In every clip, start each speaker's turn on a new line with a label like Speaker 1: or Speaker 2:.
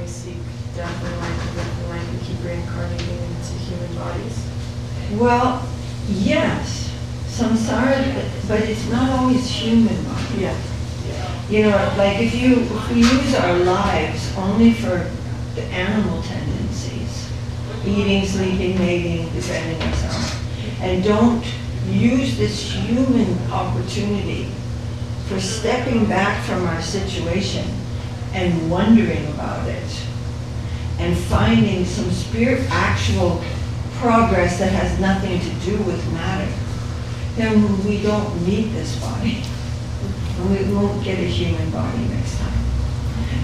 Speaker 1: we seek death and life and keep reincarnating into human bodies?
Speaker 2: Well, yes, samsara, but it's not always human body.
Speaker 1: Yeah.
Speaker 2: You know, like if we use our lives only for the animal tendencies, eating, sleeping, mating, defending ourselves, and don't use this human opportunity for stepping back from our situation and wondering about it and finding some actual progress that has nothing to do with matter, then we don't need this body. And we won't get a human body next time.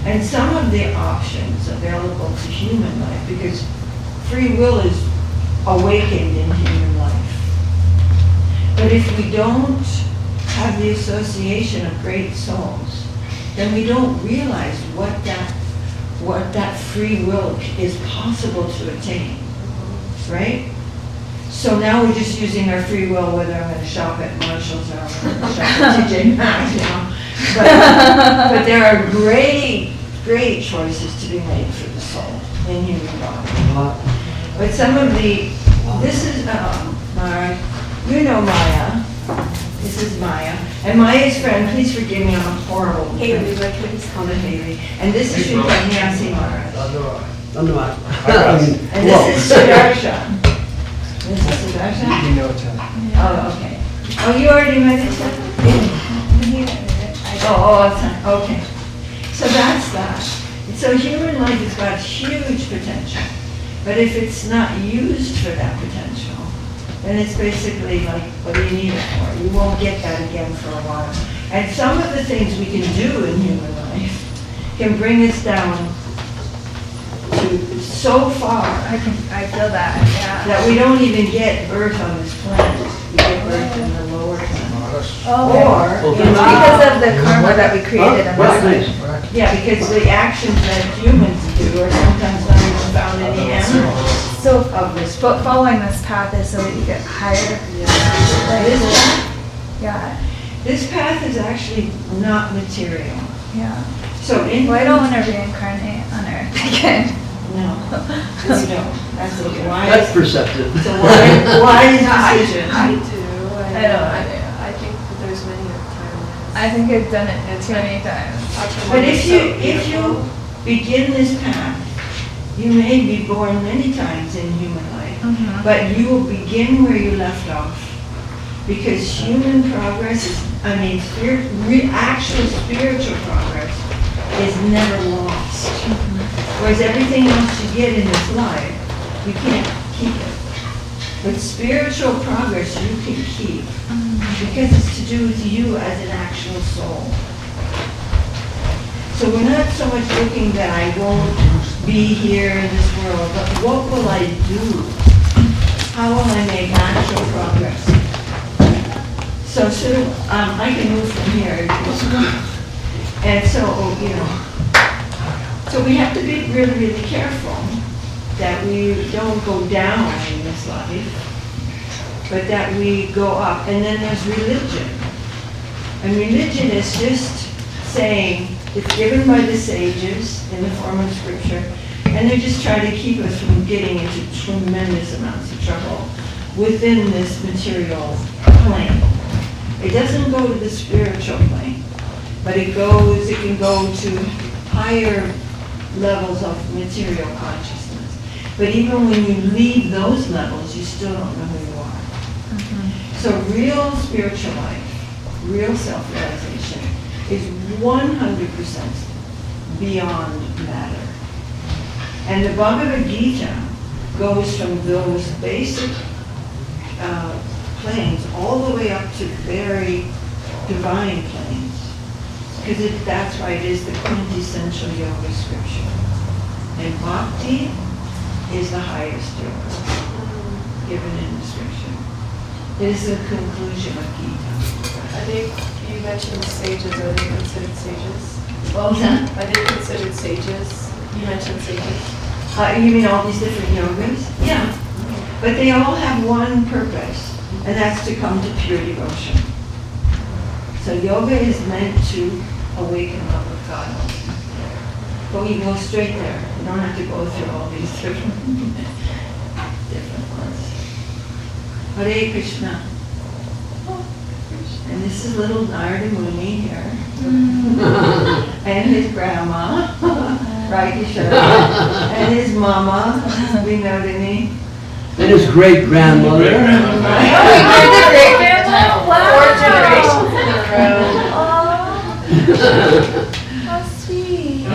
Speaker 2: And some of the options available to human life, because free will is awakened in human life. But if we don't have the association of great souls, then we don't realize what that free will is possible to attain, right? So now we're just using our free will, whether I'm going to shop at Marshall's or I'm going to shop at TJ Maxx, you know. But there are great choices to be made for the soul in human body. But some of this is Mara, you know Maya. This is Maya. And Maya's friend, please forgive me, I'm a horrible
Speaker 1: Haley, like please
Speaker 2: call her Haley. And this is Srimad
Speaker 3: Dandavat.
Speaker 2: And this is Sudarshan. This is Sudarshan?
Speaker 3: You know each other.
Speaker 2: Oh, okay. Oh, you already met each other? Okay. So that's that. So human life has got huge potential. But if it's not used for that potential, then it's basically like, what do you need it for? You won't get that again for a while. And some of the things we can do in human life can bring us down to so far
Speaker 4: I feel that, yeah.
Speaker 2: that we don't even get birth on this planet. We get birth in the lower planet. Or,
Speaker 4: It's because of the karma that we created in
Speaker 3: What's
Speaker 4: this
Speaker 3: nice?
Speaker 4: life.
Speaker 2: yeah, because the actions that humans do are sometimes not even found in the animals
Speaker 4: So,
Speaker 2: of this.
Speaker 4: but following this path is so that you get higher. Yeah,
Speaker 2: This path is actually not material.
Speaker 4: yeah.
Speaker 2: So in
Speaker 4: Well, I don't want to reincarnate on Earth again.
Speaker 2: No, you don't. That's a
Speaker 3: That's
Speaker 2: wise,
Speaker 3: perceptive.
Speaker 2: it's a wise decision.
Speaker 1: I do.
Speaker 4: I
Speaker 1: I think that there's many times.
Speaker 4: I think I've done it too many times.
Speaker 2: But if you begin this path, you may be born many times in human life,
Speaker 4: Mhm.
Speaker 2: but you will begin where you left off. Because human progress is, actual spiritual progress is never lost. Whereas everything else you get in this life, you can't keep it. But spiritual progress you can keep, because it's to do with you as an actual soul. So we're not so much looking that I won't be here in this world, but what will I do? How will I make actual progress? So I can move from here. And so, so we have to be really, really careful that we don't go down in this life, but that we go up. And then there's religion. And religion is just saying, it's given by the sages in the form of scripture, and they're just trying to keep us from getting into tremendous amounts of trouble within this material plane. It doesn't go to the spiritual plane, but it can go to higher levels of material consciousness. But even when you leave those levels, you still don't know who you are. So real spiritual life, real self-realization is 100% beyond matter. And the Bhagavad-Gita goes from those basic planes all the way up to very divine planes. Because that's why it is the quintessential yoga scripture. And bhakti is the highest yoga given in the scripture. It is the conclusion of Gita.
Speaker 1: I think you mentioned sages. Are they considered sages?
Speaker 2: What was that?
Speaker 1: Are they considered sages? You mentioned sages.
Speaker 2: You mean all these different yogas? Yeah. But they all have one purpose, and that's to come to pure devotion. So yoga is meant to awaken love of God. but we can go straight there. We don't have to go through all these different ones. Hare Krishna. And this is little Narada Muni here. And his grandma, Raikishore, and his mama, Vinodini.
Speaker 3: And his great grandmother.
Speaker 4: You're the great grandma? Wow.
Speaker 1: 4 generations in a row.
Speaker 4: Oh, how sweet.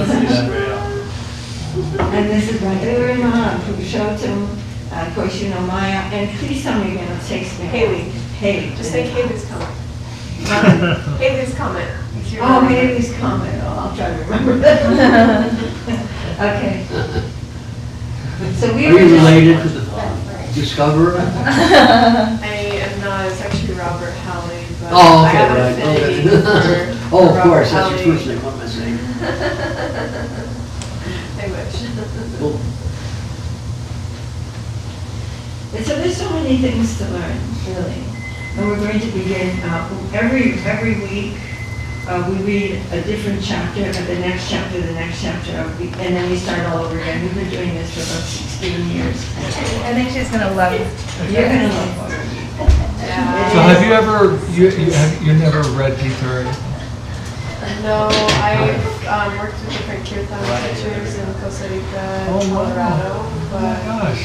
Speaker 2: And this is my Urima, Purushottam, of course you know Maya, and please tell me again, it takes me.
Speaker 1: Haley.
Speaker 2: Haley.
Speaker 1: Just say Haley's comment. Haley's comment. It's your
Speaker 2: Oh,
Speaker 1: comment.
Speaker 2: Haley's comment, oh, I'll try to remember that. Okay. So we
Speaker 3: Are
Speaker 2: were
Speaker 3: you
Speaker 2: just-
Speaker 3: related to the discoverer?
Speaker 1: I am not, it's actually Robert Halley, but
Speaker 3: Oh,
Speaker 1: I
Speaker 3: okay,
Speaker 1: have an
Speaker 3: right.
Speaker 1: affinity
Speaker 3: Okay.
Speaker 1: for
Speaker 3: Oh, of
Speaker 1: Robert
Speaker 3: course, that's your
Speaker 1: Halley.
Speaker 3: first name. What am I saying?
Speaker 1: I wish.
Speaker 3: Cool.
Speaker 2: And so there's so many things to learn, really. And we're going to begin, every week, we read a different chapter, the next chapter, and then we start all over again. We've been doing this for about 16 years.
Speaker 4: I think she's gonna love it.
Speaker 2: You're gonna love it.
Speaker 1: Yeah.
Speaker 5: So have you ever, you never read Gita or anything?
Speaker 1: No, I've worked with different kirtan teachers in Costa Rica
Speaker 5: Oh,
Speaker 1: and
Speaker 5: wow.
Speaker 1: Colorado,
Speaker 5: Oh my
Speaker 1: but
Speaker 5: gosh.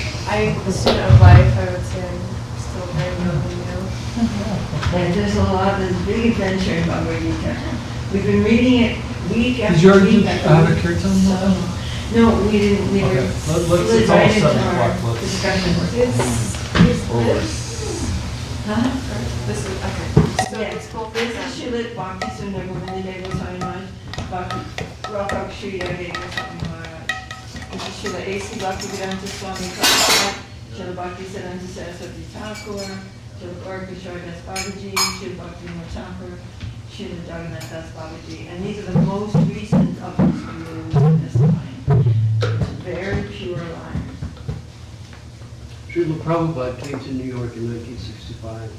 Speaker 1: the student of life, I would say I'm still very young, you know.
Speaker 2: And there's a lot, there's a big adventure in Bhagavad Gita. We've been reading it week
Speaker 5: Did
Speaker 2: after
Speaker 5: you already
Speaker 2: week.
Speaker 5: have a kirtan with them?
Speaker 2: No, we didn't, we were.
Speaker 5: Okay, let's,
Speaker 2: slid
Speaker 5: it's
Speaker 2: right
Speaker 5: almost
Speaker 2: into
Speaker 5: 7
Speaker 2: our
Speaker 5: o'clock, let's.
Speaker 2: discussion.
Speaker 1: Is
Speaker 5: Over.
Speaker 1: this?
Speaker 2: Huh?
Speaker 1: This is, okay. So
Speaker 2: Yeah,
Speaker 1: it's both
Speaker 2: this
Speaker 1: of
Speaker 2: is Srila Bhakti Sundar Govinda Deva Swami Maharaj, Bhakti Rakak Shrita Deva Swami Maharaj. This is Srila A.C. Bhaktivedanta Swami Prabhupada, Srila Bhakti Siddhanta Saraswati Thakur, Srila Gaura Kishore Das Babaji, Srila Bhakti Thakur, Srila Jagannath Das Babaji. And these are the most recent of these gurus in this line. It's a very pure line.
Speaker 3: Srila Prabhupada came to New York in 1965,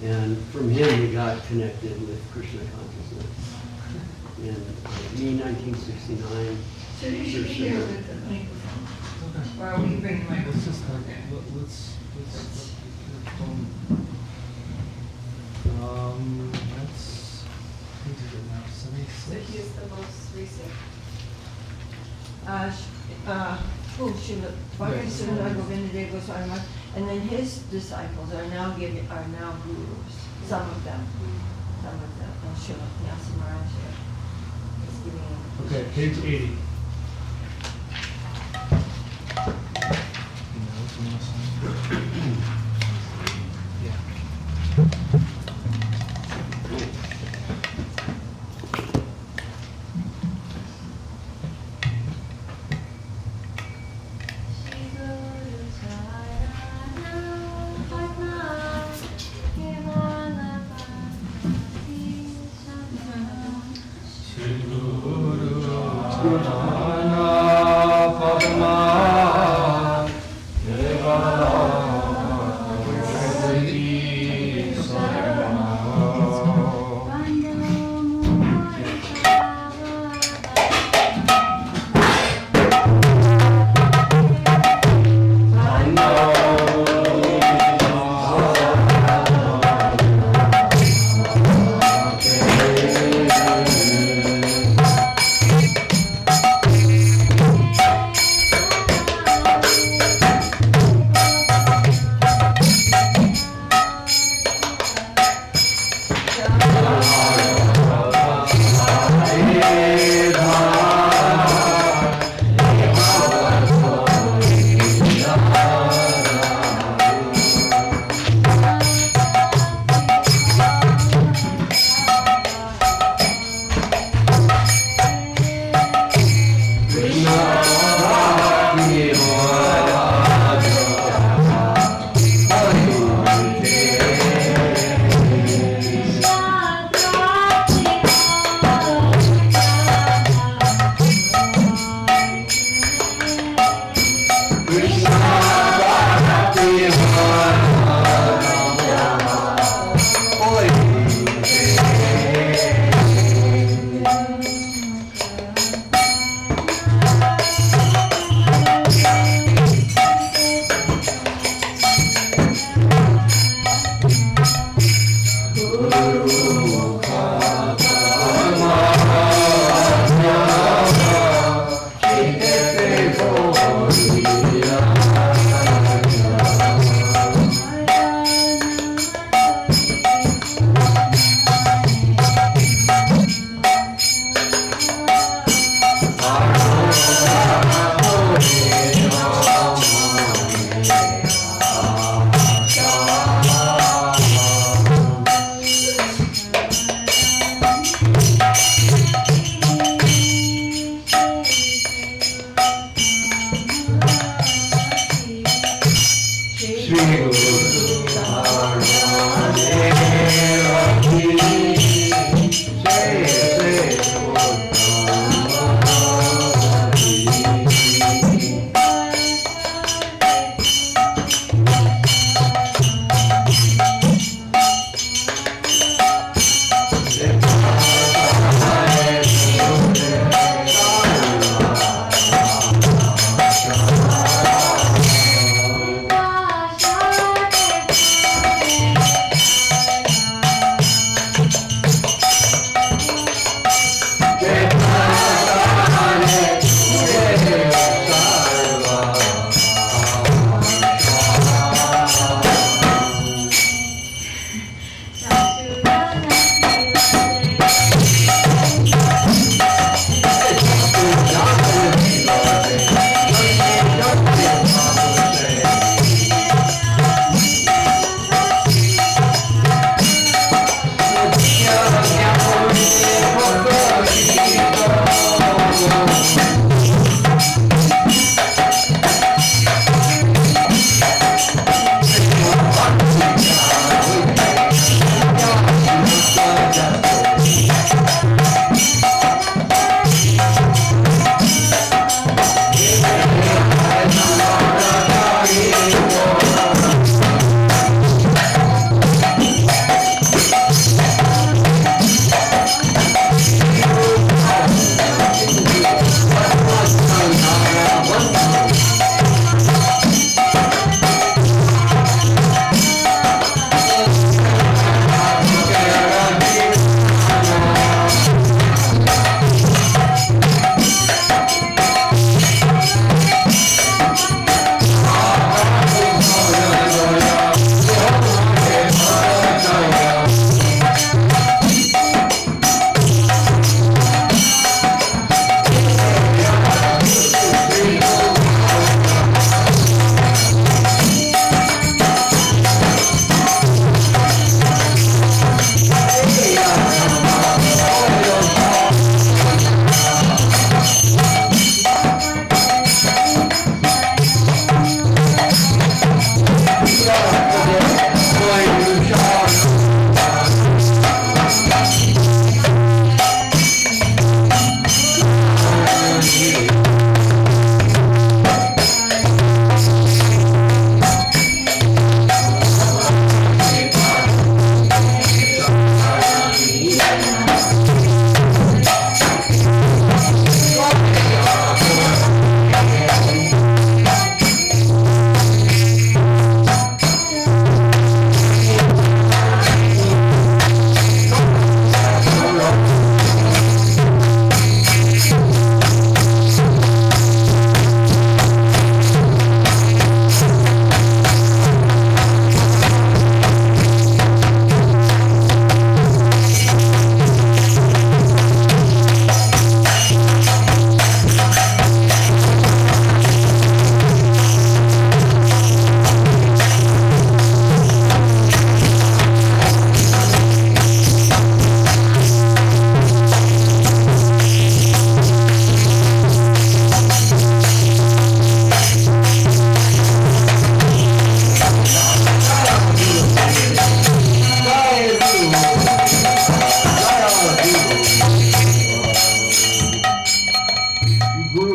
Speaker 3: and from him we got connected with Krishna consciousness. In me, 1969.
Speaker 2: So you should be here with the microphone.
Speaker 5: Okay.
Speaker 2: Or we can bring the
Speaker 5: Let's
Speaker 2: microphone.
Speaker 5: just, let's we did it now,
Speaker 1: So
Speaker 5: 76.
Speaker 1: he's the most recent.
Speaker 2: Srila Bhakti Sundar Govinda Deva Goswami Maharaj, and then his disciples are now gurus. Some of them. And Srila Nyasi Maharaj is giving.
Speaker 5: Okay, page 80. Yeah.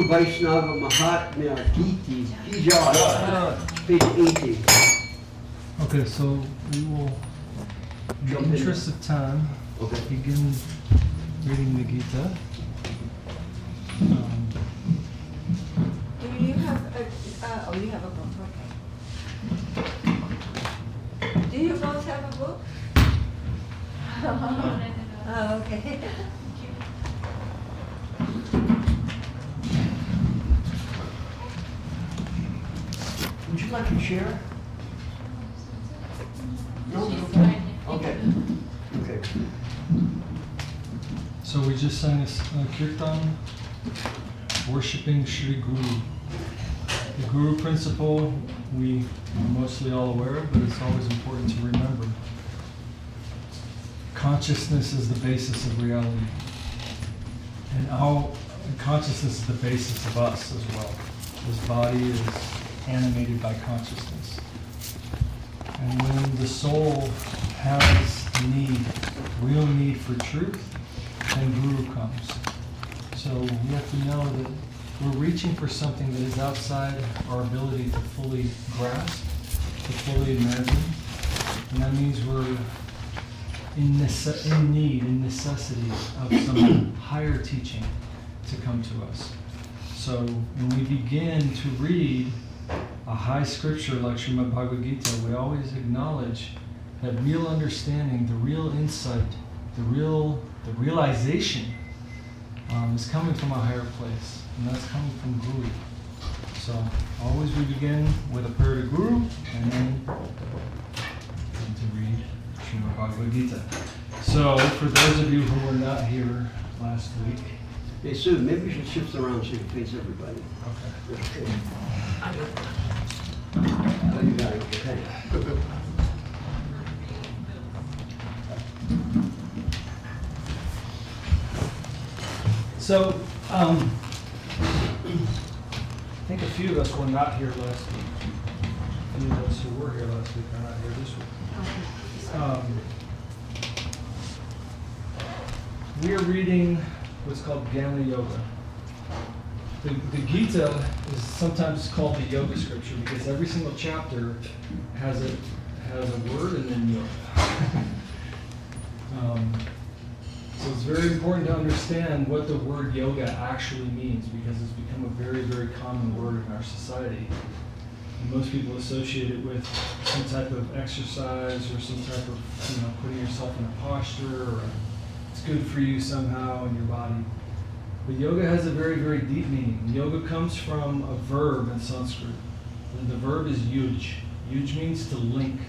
Speaker 3: Vaishnava Mahatmya Giti, Vijay, page 80.
Speaker 5: Okay, so we will, in
Speaker 3: Jump
Speaker 5: the
Speaker 3: in.
Speaker 5: interest of time,
Speaker 3: Okay.
Speaker 5: begin reading the Gita.
Speaker 2: Do you have a, oh, you have a book, okay. Do you both have a book? Oh, okay.
Speaker 3: Would you like to share? No? Okay. Okay.
Speaker 5: So we just sang a kirtan, worshiping Shri Guru. The Guru principle we are mostly all aware of, but it's always important to remember. Consciousness is the basis of reality. And consciousness is the basis of us as well. This body is animated by consciousness. And when the soul has need, real need for truth, then Guru comes. So we have to know that we're reaching for something that is outside our ability to fully grasp, to fully imagine. And that means we're in necessity of some higher teaching to come to us. So when we begin to read a high scripture like Srimad Bhagavad-Gita, we always acknowledge that real understanding, the real insight, the realization is coming from a higher place, and that's coming from Guru. So always we begin with a prayer to Guru, and then to read Srimad Bhagavad-Gita. So for those of you who were not here last week,
Speaker 3: Hey Sue, maybe we should shift around so you can face everybody.
Speaker 5: okay.
Speaker 3: Oh, you got it, okay.
Speaker 5: So, I think a few of us were not here last week. A few of us who were here last week are not here this week. We are reading what's called Jnana Yoga. The Gita is sometimes called the yoga scripture because every single chapter has a word and then yoga. So it's very important to understand what the word yoga actually means because it's become a very, very common word in our society. And most people associate it with some type of exercise or some type of, putting yourself in a posture or it's good for you somehow in your body. But yoga has a very, very deep meaning. Yoga comes from a verb in Sanskrit. And the verb is yuj. Yuj means to link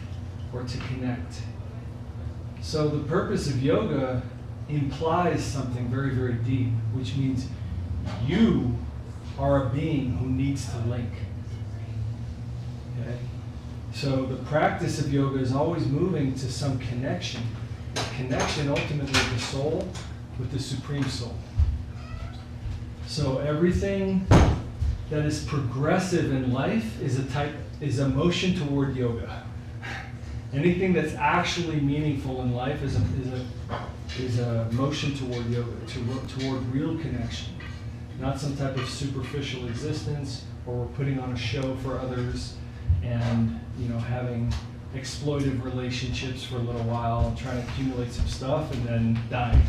Speaker 5: or to connect. So the purpose of yoga implies something very, very deep, which means you are a being who needs to link. Okay? So the practice of yoga is always moving to some connection. The connection ultimately of the soul with the Supreme Soul. So everything that is progressive in life is a motion toward yoga. Anything that's actually meaningful in life is a motion toward yoga, toward real connection, not some type of superficial existence, or we're putting on a show for others, and having exploitive relationships for a little while, and trying to accumulate some stuff, and then dying.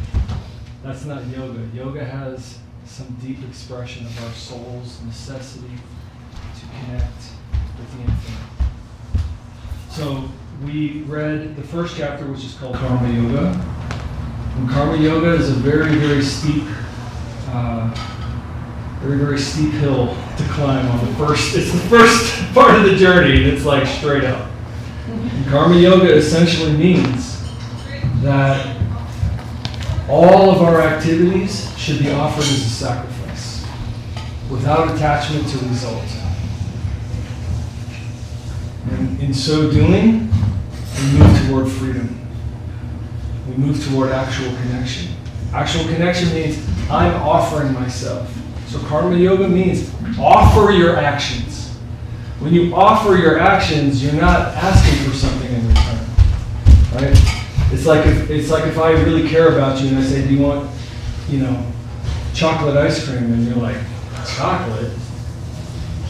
Speaker 5: That's not yoga. Yoga has some deep expression of our soul's necessity to connect with the infinite. So we read the first chapter, which is called Karma Yoga. And Karma Yoga is a very, very steep, hill to climb on the first. It's the first part of the journey, and it's like straight up. And Karma Yoga essentially means that all of our activities should be offered as a sacrifice, without attachment to result. And in so doing, we move toward freedom. We move toward actual connection. Actual connection means I'm offering myself. So Karma Yoga means offer your actions. When you offer your actions, you're not asking for something in return, right? It's like if I really care about you and I say, do you want, chocolate ice cream? And you're like, chocolate?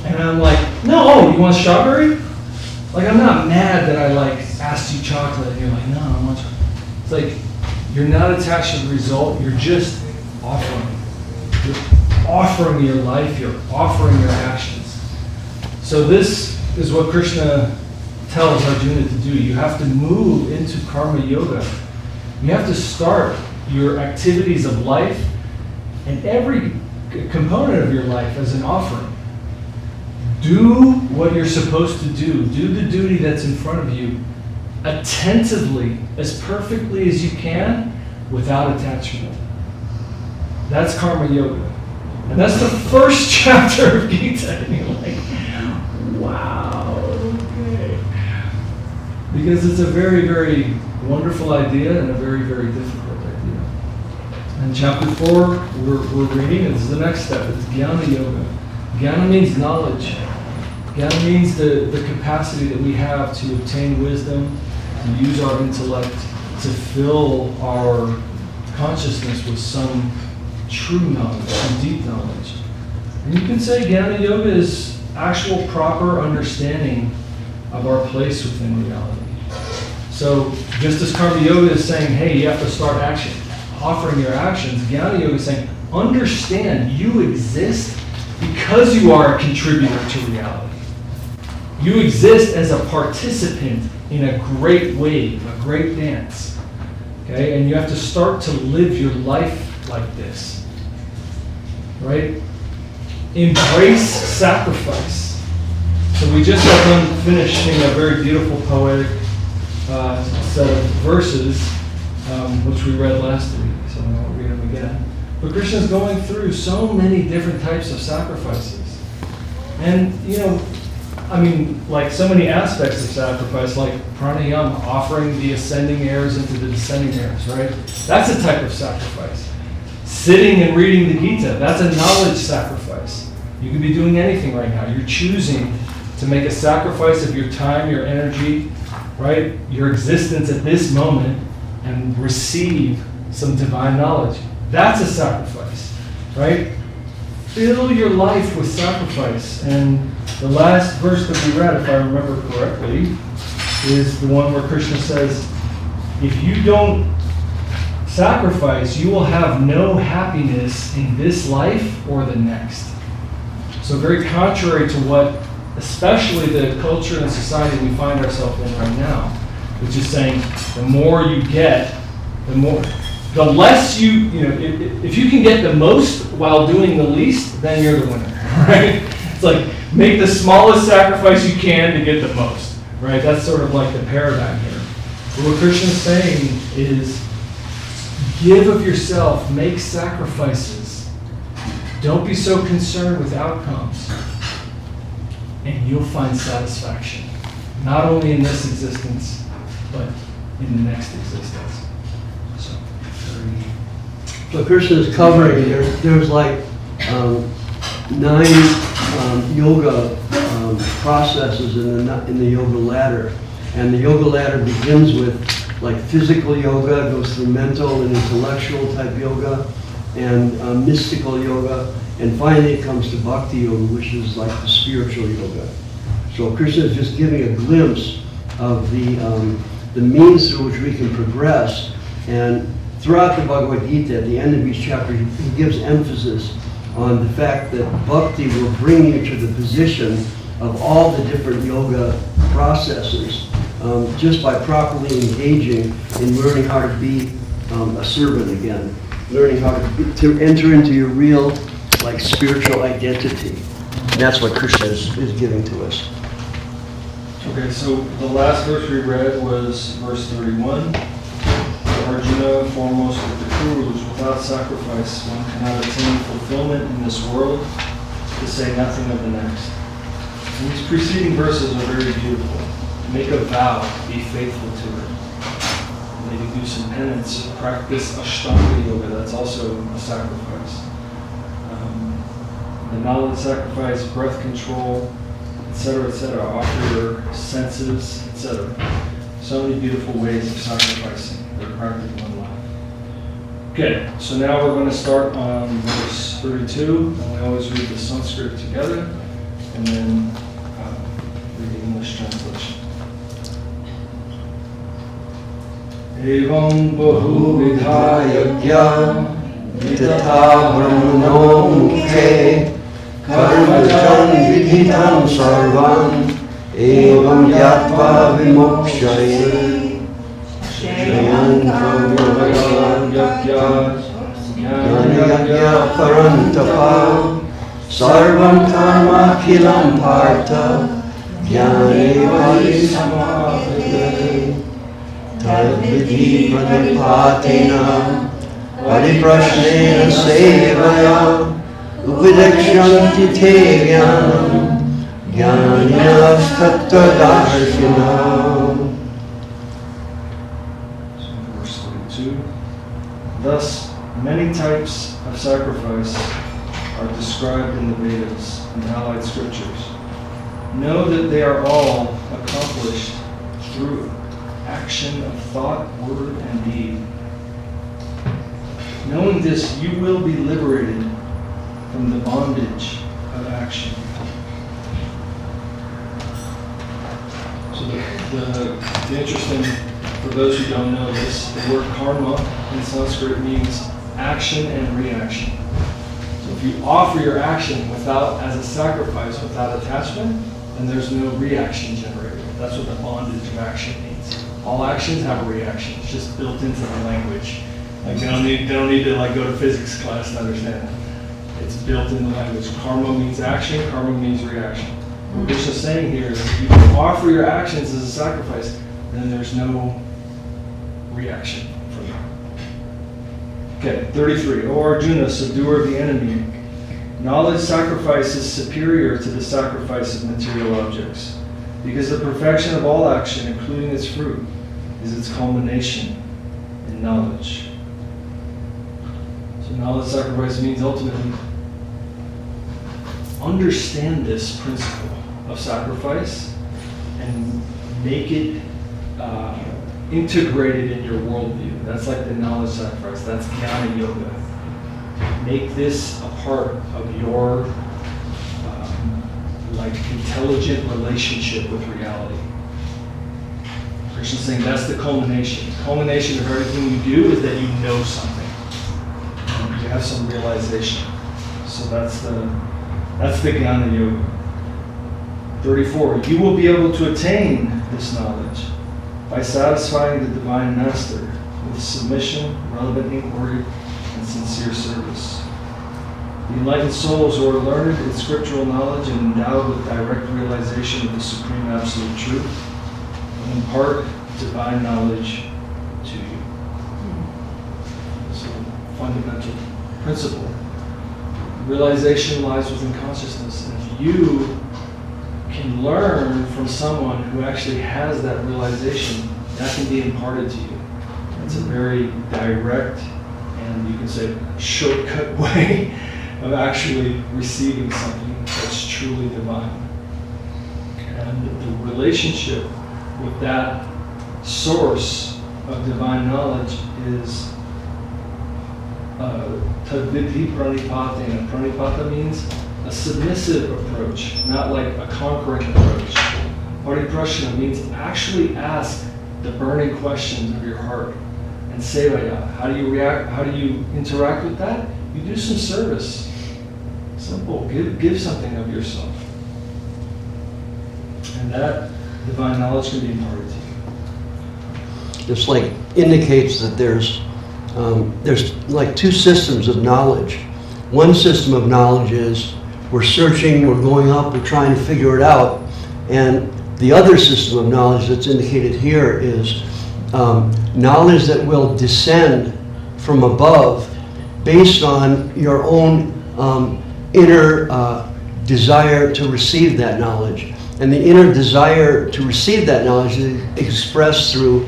Speaker 5: And I'm like, no, you want strawberry? Like, I'm not mad that I asked you chocolate and you're like, no, I want chocolate. It's like, you're not attached to the result, you're just offering. You're offering your life, you're offering your actions. So this is what Krishna tells Arjuna to do. You have to move into Karma Yoga. You have to start your activities of life and every component of your life as an offering. Do what you're supposed to do. Do the duty that's in front of you attentively, as perfectly as you can, without attachment. That's Karma Yoga. And that's the first chapter of Gita. And you're like, wow, okay. Because it's a very, very wonderful idea and a very, very difficult idea. And chapter 4, we're reading, and this is the next step. It's Jnana Yoga. Jnana means knowledge. Jnana means the capacity that we have to obtain wisdom, to use our intellect, to fill our consciousness with some true knowledge, some deep knowledge. And you can say Jnana Yoga is actual proper understanding of our place within reality. So just as Karma Yoga is saying, hey, you have to start offering your actions, Jnana Yoga is saying, understand you exist because you are a contributor to reality. You exist as a participant in a great wave, a great dance. Okay? And you have to start to live your life like this. Right? Embrace sacrifice. So we just got done finishing a very beautiful poetic set of verses, which we read last week, so I won't read them again. But Krishna's going through so many different types of sacrifices. And, like so many aspects of sacrifice, like pranayama, offering the ascending airs into the descending airs, right? That's a type of sacrifice. Sitting and reading the Gita, that's a knowledge sacrifice. You could be doing anything right now. You're choosing to make a sacrifice of your time, your energy, right? Your existence at this moment and receive some divine knowledge. That's a sacrifice, right? Fill your life with sacrifice. And the last verse that we read, if I remember correctly, is the one where Krishna says, if you don't sacrifice, you will have no happiness in this life or the next. So very contrary to what, especially the culture and society we find ourselves in right now, which is saying the more you get, the less if you can get the most while doing the least, then you're the winner, right? It's like, make the smallest sacrifice you can to get the most, right? That's sort of like the paradigm here. But what Krishna's saying is, give of yourself, make sacrifices. Don't be so concerned with outcomes. And you'll find satisfaction, not only in this existence, but in the next existence.
Speaker 3: So Krishna is covering, there's like 9 yoga processes in the yoga ladder. And the yoga ladder begins with like physical yoga, goes through mental and intellectual type yoga, and mystical yoga, and finally it comes to bhakti yoga, which is like the spiritual yoga. So Krishna is just giving a glimpse of the means through which we can progress. And throughout the Bhagavad Gita, at the end of each chapter, he gives emphasis on the fact that bhakti will bring you to the position of all the different yoga processes, just by properly engaging in learning how to be a servant again, learning how to enter into your real, like, spiritual identity. And that's what Krishna is giving to us.
Speaker 5: Okay, so the last verse we read was verse 31. Arjuna, foremost of the Kurus, without sacrifice, one cannot attain fulfillment in this world, to say nothing of the next. And these preceding verses are very beautiful. Make a vow, be faithful to it. Maybe do some penance, practice Ashtanga Yoga, that's also a sacrifice. The knowledge sacrifice, breath control, etc., etc. Offer your senses, etc. So many beautiful ways of sacrificing. They're practical in life. Okay, so now we're going to start on verse 32, and we always read the Sanskrit together, and then read the English translation. Evam bahu vidhayagya vitatha brahmano mukhe karmajan vidhitam sarvam evam yatva vimokshayate Jnana parantapa sarvam karma kilam partha jnane samavade tadvidhi pranipatena variprashnena sevaya uvidakshanti te jnanam jnaninas tattvadarshina. Thus, many types of sacrifice are described in the Vedas and allied scriptures. Know that they are all accomplished through action of thought, word, and deed. Knowing this, you will be liberated from the bondage of action. So the interesting, for those who don't know this, the word karma in Sanskrit means action and reaction. So if you offer your action without, as a sacrifice, without attachment, then there's no reaction generated. That's what the bondage of action means. All actions have a reaction. It's just built into the language. Like they don't need to like go to physics class to understand it. It's built in the language. Karma means action, karma means reaction. What Krishna's saying here is if you offer your actions as a sacrifice, then there's no reaction from you. Okay, 33. O Arjuna, subduer of the enemy, knowledge sacrifice is superior to the sacrifice of material objects, because the perfection of all action, including its fruit, is its culmination in knowledge. So knowledge sacrifice means ultimately understand this principle of sacrifice and make it integrated in your worldview. That's like the knowledge sacrifice. That's jnana yoga. Make this a part of your like intelligent relationship with reality. Krishna's saying that's the culmination. The culmination of everything you do is that you know something. You have some realization. So that's the jnana yoga. 34. You will be able to attain this knowledge by satisfying the divine master with submission, relevant inquiry, and sincere service. The enlightened souls who are learned in scriptural knowledge and endowed with direct realization of the supreme absolute truth will impart divine knowledge to you. So, fundamental principle. Realization lies within consciousness. And if you can learn from someone who actually has that realization, that can be imparted to you. It's a very direct and you can say shortcut way of actually receiving something that's truly divine. And the relationship with that source of divine knowledge is tadvidhi pranipatena. Pranipata means a submissive approach, not like a conquering approach. Pariprashna means actually ask the burning questions of your heart and sevaya. How do you react? How do you interact with that? You do some service. Simple. Give something of yourself. And that divine knowledge can be imparted to you.
Speaker 3: This like indicates that there's like two systems of knowledge. One system of knowledge is we're searching, we're going up, we're trying to figure it out. And the other system of knowledge that's indicated here is knowledge that will descend from above based on your own inner desire to receive that knowledge. And the inner desire to receive that knowledge is expressed through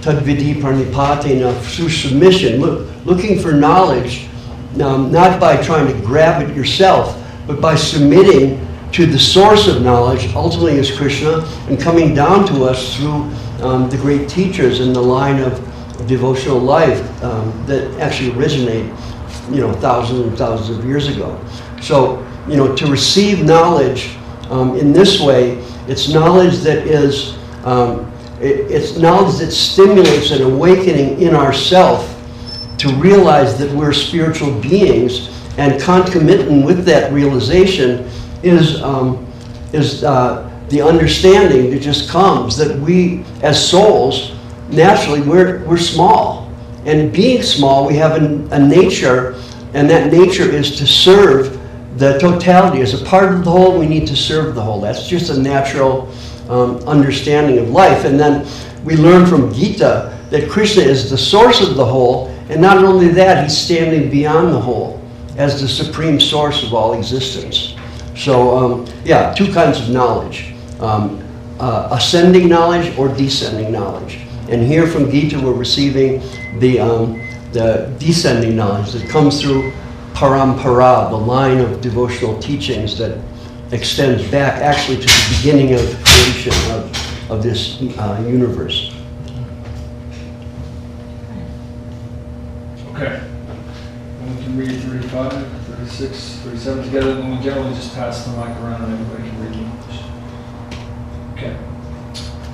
Speaker 3: tadvidhi pranipatena, through submission, looking for knowledge, not by trying to grab it yourself, but by submitting to the source of knowledge, ultimately is Krishna, and coming down to us through the great teachers in the line of devotional life that actually originate, thousands and thousands of years ago. So, to receive knowledge in this way, it's knowledge that is, it's knowledge that stimulates an awakening in ourself to realize that we're spiritual beings, and concomitant with that realization is the understanding that just comes that we, as souls, naturally we're small, and being small, we have a nature, and that nature is to serve the totality. As a part of the whole, we need to serve the whole. That's just a natural understanding of life. And then we learn from Gita that Krishna is the source of the whole, and not only that, he's standing beyond the whole as the supreme source of all existence. So, two kinds of knowledge. Ascending knowledge or descending knowledge. And here from Gita we're receiving the descending knowledge that comes through parampara, the line of devotional teachings that extends back actually to the beginning of creation of this universe.
Speaker 5: Okay. And we can read 35, 36, 37 together, then we generally just pass the mic around and everybody can read English. Okay.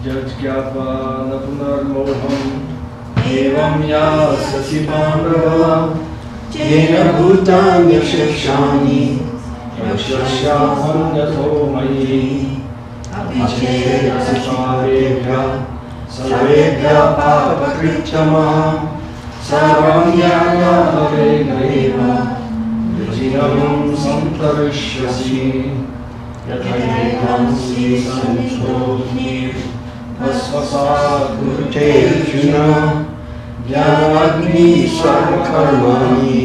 Speaker 5: Yajgyapa napunarmoham evam yasasi bhagava yena bhutam yashashani yashashaham yato mayi abhijaya sasarebhya sarvebhya papakritama sarvam yagavegaiva vijinam santarishyasi yadhaivansi sanchodhir vasvasat kurute arjuna jnanagni sarvakarmani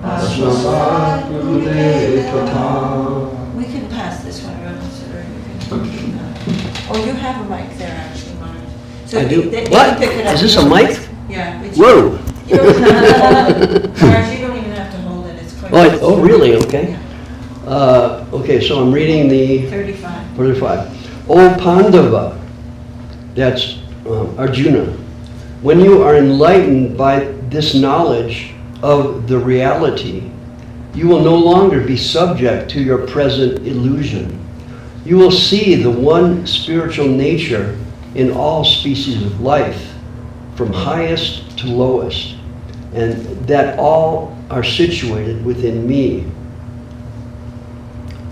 Speaker 5: vasvasat kurute tatha.
Speaker 2: We can pass this one around, or you can. Oh, you have a mic there, actually, Mark. So
Speaker 3: I do.
Speaker 2: they
Speaker 3: What?
Speaker 2: pick it up.
Speaker 3: Is this a mic?
Speaker 2: Yeah. It's
Speaker 3: Whoa!
Speaker 2: You don't have to hold it. Mark, you don't even have to hold it. It's quite.
Speaker 3: Oh, really? Okay. Okay, so I'm reading the
Speaker 2: 35.
Speaker 3: 45. O Pandava, that's Arjuna, when you are enlightened by this knowledge of the reality, you will no longer be subject to your present illusion. You will see the one spiritual nature in all species of life, from highest to lowest, and that all are situated within me.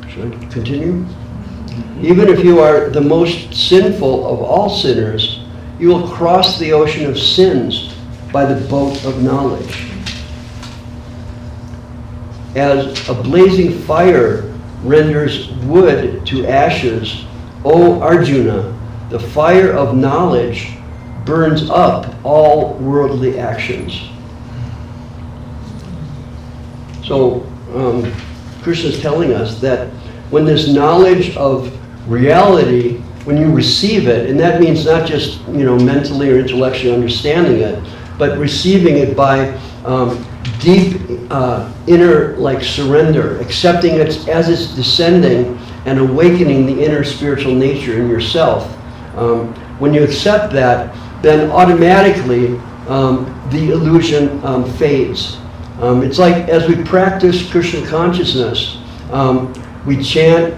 Speaker 3: Should I continue? Even if you are the most sinful of all sinners, you will cross the ocean of sins by the boat of knowledge. As a blazing fire renders wood to ashes, O Arjuna, the fire of knowledge burns up all worldly actions. So Krishna is telling us that when this knowledge of reality, when you receive it, and that means not just mentally or intellectually understanding it, but receiving it by deep inner surrender, accepting it as it's descending and awakening the inner spiritual nature in yourself. When you accept that, then automatically the illusion fades. It's like as we practice Krishna consciousness, we chant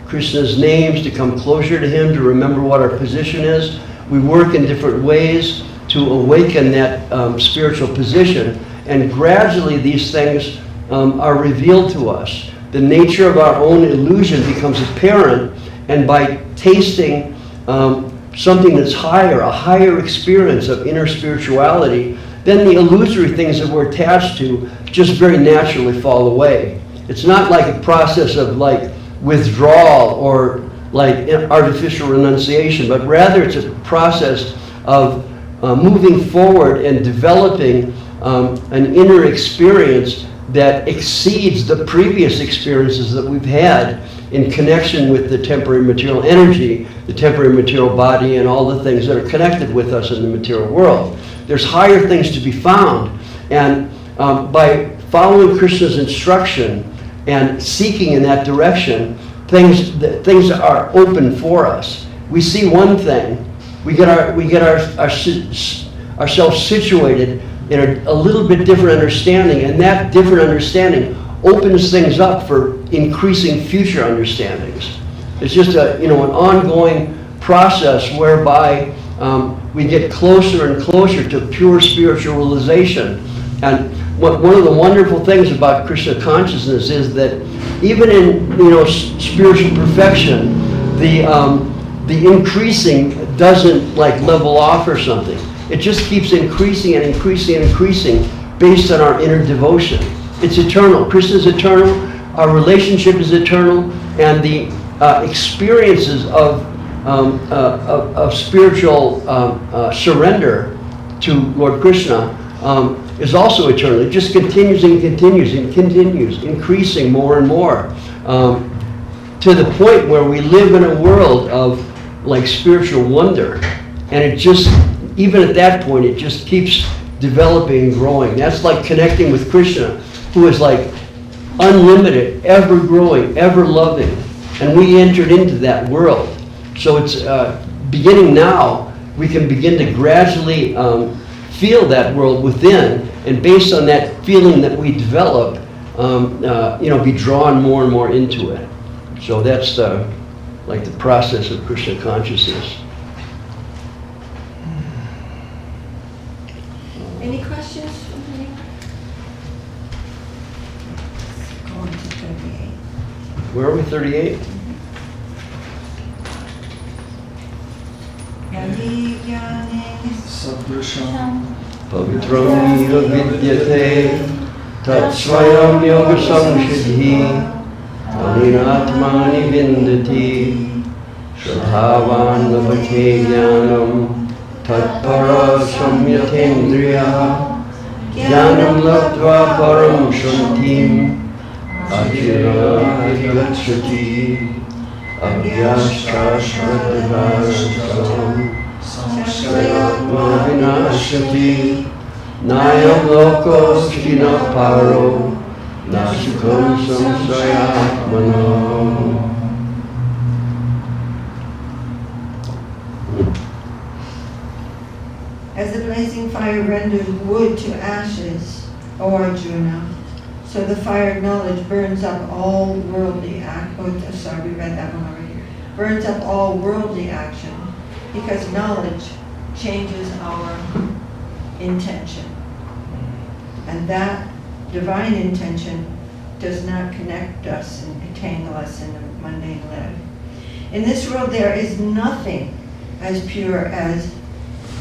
Speaker 3: Krishna's names to come closer to Him, to remember what our position is. We work in different ways to awaken that spiritual position, and gradually these things are revealed to us. The nature of our own illusion becomes apparent, and by tasting something that's higher, a higher experience of inner spirituality, then the illusory things that we're attached to just very naturally fall away. It's not like a process of withdrawal or artificial renunciation, but rather it's a process of moving forward and developing an inner experience that exceeds the previous experiences that we've had in connection with the temporary material energy, the temporary material body, and all the things that are connected with us in the material world. There's higher things to be found, and by following Krishna's instruction and seeking in that direction, things are open for us. We see one thing, we get ourselves situated in a little bit different understanding, and that different understanding opens things up for increasing future understandings. It's just an ongoing process whereby we get closer and closer to pure spiritual realization. And one of the wonderful things about Krishna consciousness is that even in spiritual perfection, the increasing doesn't level off or something. It just keeps increasing and increasing and increasing based on our inner devotion. It's eternal. Krishna is eternal. Our relationship is eternal, and the experiences of spiritual surrender to Lord Krishna is also eternal. It just continues and continues and continues, increasing more and more, to the point where we live in a world of spiritual wonder, and it just, even at that point, it just keeps developing and growing. That's like connecting with Krishna, who is unlimited, ever growing, ever loving. and we entered into that world. So it's beginning now, we can begin to gradually feel that world within, and based on that feeling that we develop, be drawn more and more into it. So that's like the process of Krishna consciousness.
Speaker 2: Any questions from anyone? Go on to 38.
Speaker 3: Where are we, 38?
Speaker 5: Sadrisham.
Speaker 3: Pavitram iva vidyate tat swayam yoga samsiddhi aninatmani vindati shradhavan labhate jnanam tat para samyatendriya jnanam labdva param shantim ajira gacchati abhyastashratavarasam samsayatma vinashati nayam lokostina paro nasukam samsayatmano.
Speaker 2: As the blazing fire renders wood to ashes, O Arjuna, so the fire of knowledge burns up all worldly we read that one already. Burns up all worldly action, because knowledge changes our intention. And that divine intention does not connect us and entangle us in the mundane life. In this world there is nothing as pure as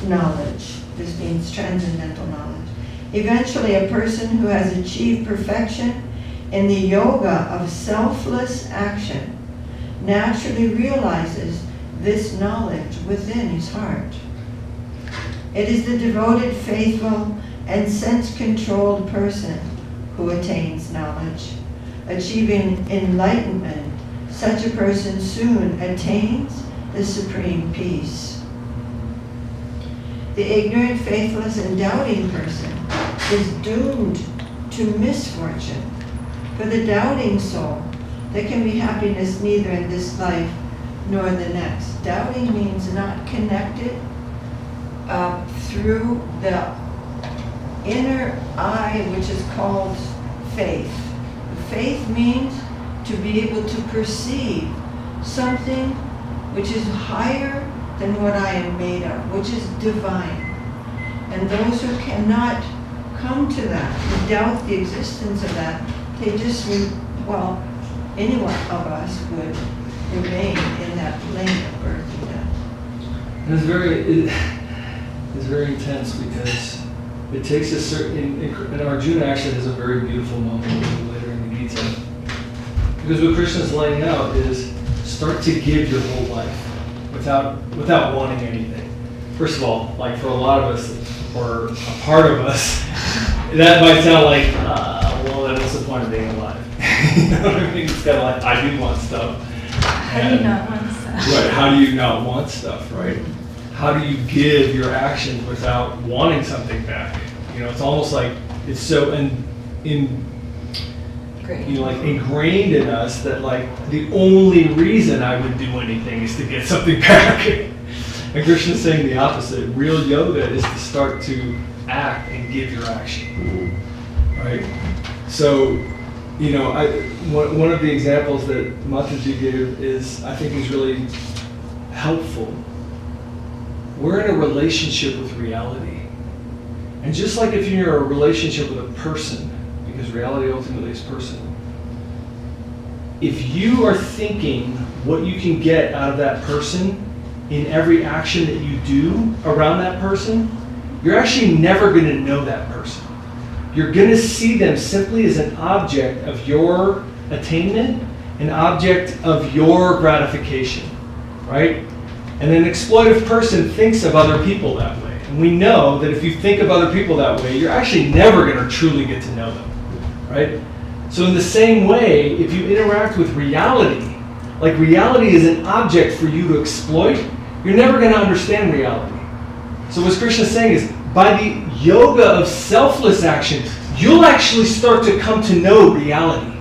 Speaker 2: knowledge. This means transcendental knowledge. Eventually, a person who has achieved perfection in the yoga of selfless action naturally realizes this knowledge within his heart. It is the devoted, faithful, and sense-controlled person who attains knowledge. Achieving enlightenment, such a person soon attains the supreme peace. The ignorant, faithless, and doubting person is doomed to misfortune. For the doubting soul, there can be happiness neither in this life nor the next. Doubting means not connected through the inner eye, which is called faith. Faith means to be able to perceive something which is higher than what I am made of, which is divine. And those who cannot come to that, who doubt the existence of that, they just, any one of us would remain in that plane of birth and death.
Speaker 5: And it's very intense, because it takes a certain, and Arjuna actually has a very beautiful moment a little later in the Gita. Because what Krishna's laying out is start to give your whole life without wanting anything. First of all, like for a lot of us, or a part of us, that might sound like, then what's the point of being alive? You know what I mean? It's kind of like, I do want stuff.
Speaker 4: How do you not want stuff?
Speaker 5: Right, how do you not want stuff, right? How do you give your actions without wanting something back? You know, it's almost like it's so ingrained in us that like the only reason I would do anything is to get something back. And Krishna's saying the opposite. Real yoga is to start to act and give your action, right? So, one of the examples that Mataji gave I think is really helpful. We're in a relationship with reality. And just like if you're in a relationship with a person, because reality ultimately is personal, if you are thinking what you can get out of that person in every action that you do around that person, you're actually never going to know that person. You're going to see them simply as an object of your attainment, an object of your gratification, right? And an exploitive person thinks of other people that way. And we know that if you think of other people that way, you're actually never going to truly get to know them, right? So in the same way, if you interact with reality, like reality is an object for you to exploit, you're never going to understand reality. So what Krishna is saying is, by the yoga of selfless action, you'll actually start to come to know reality.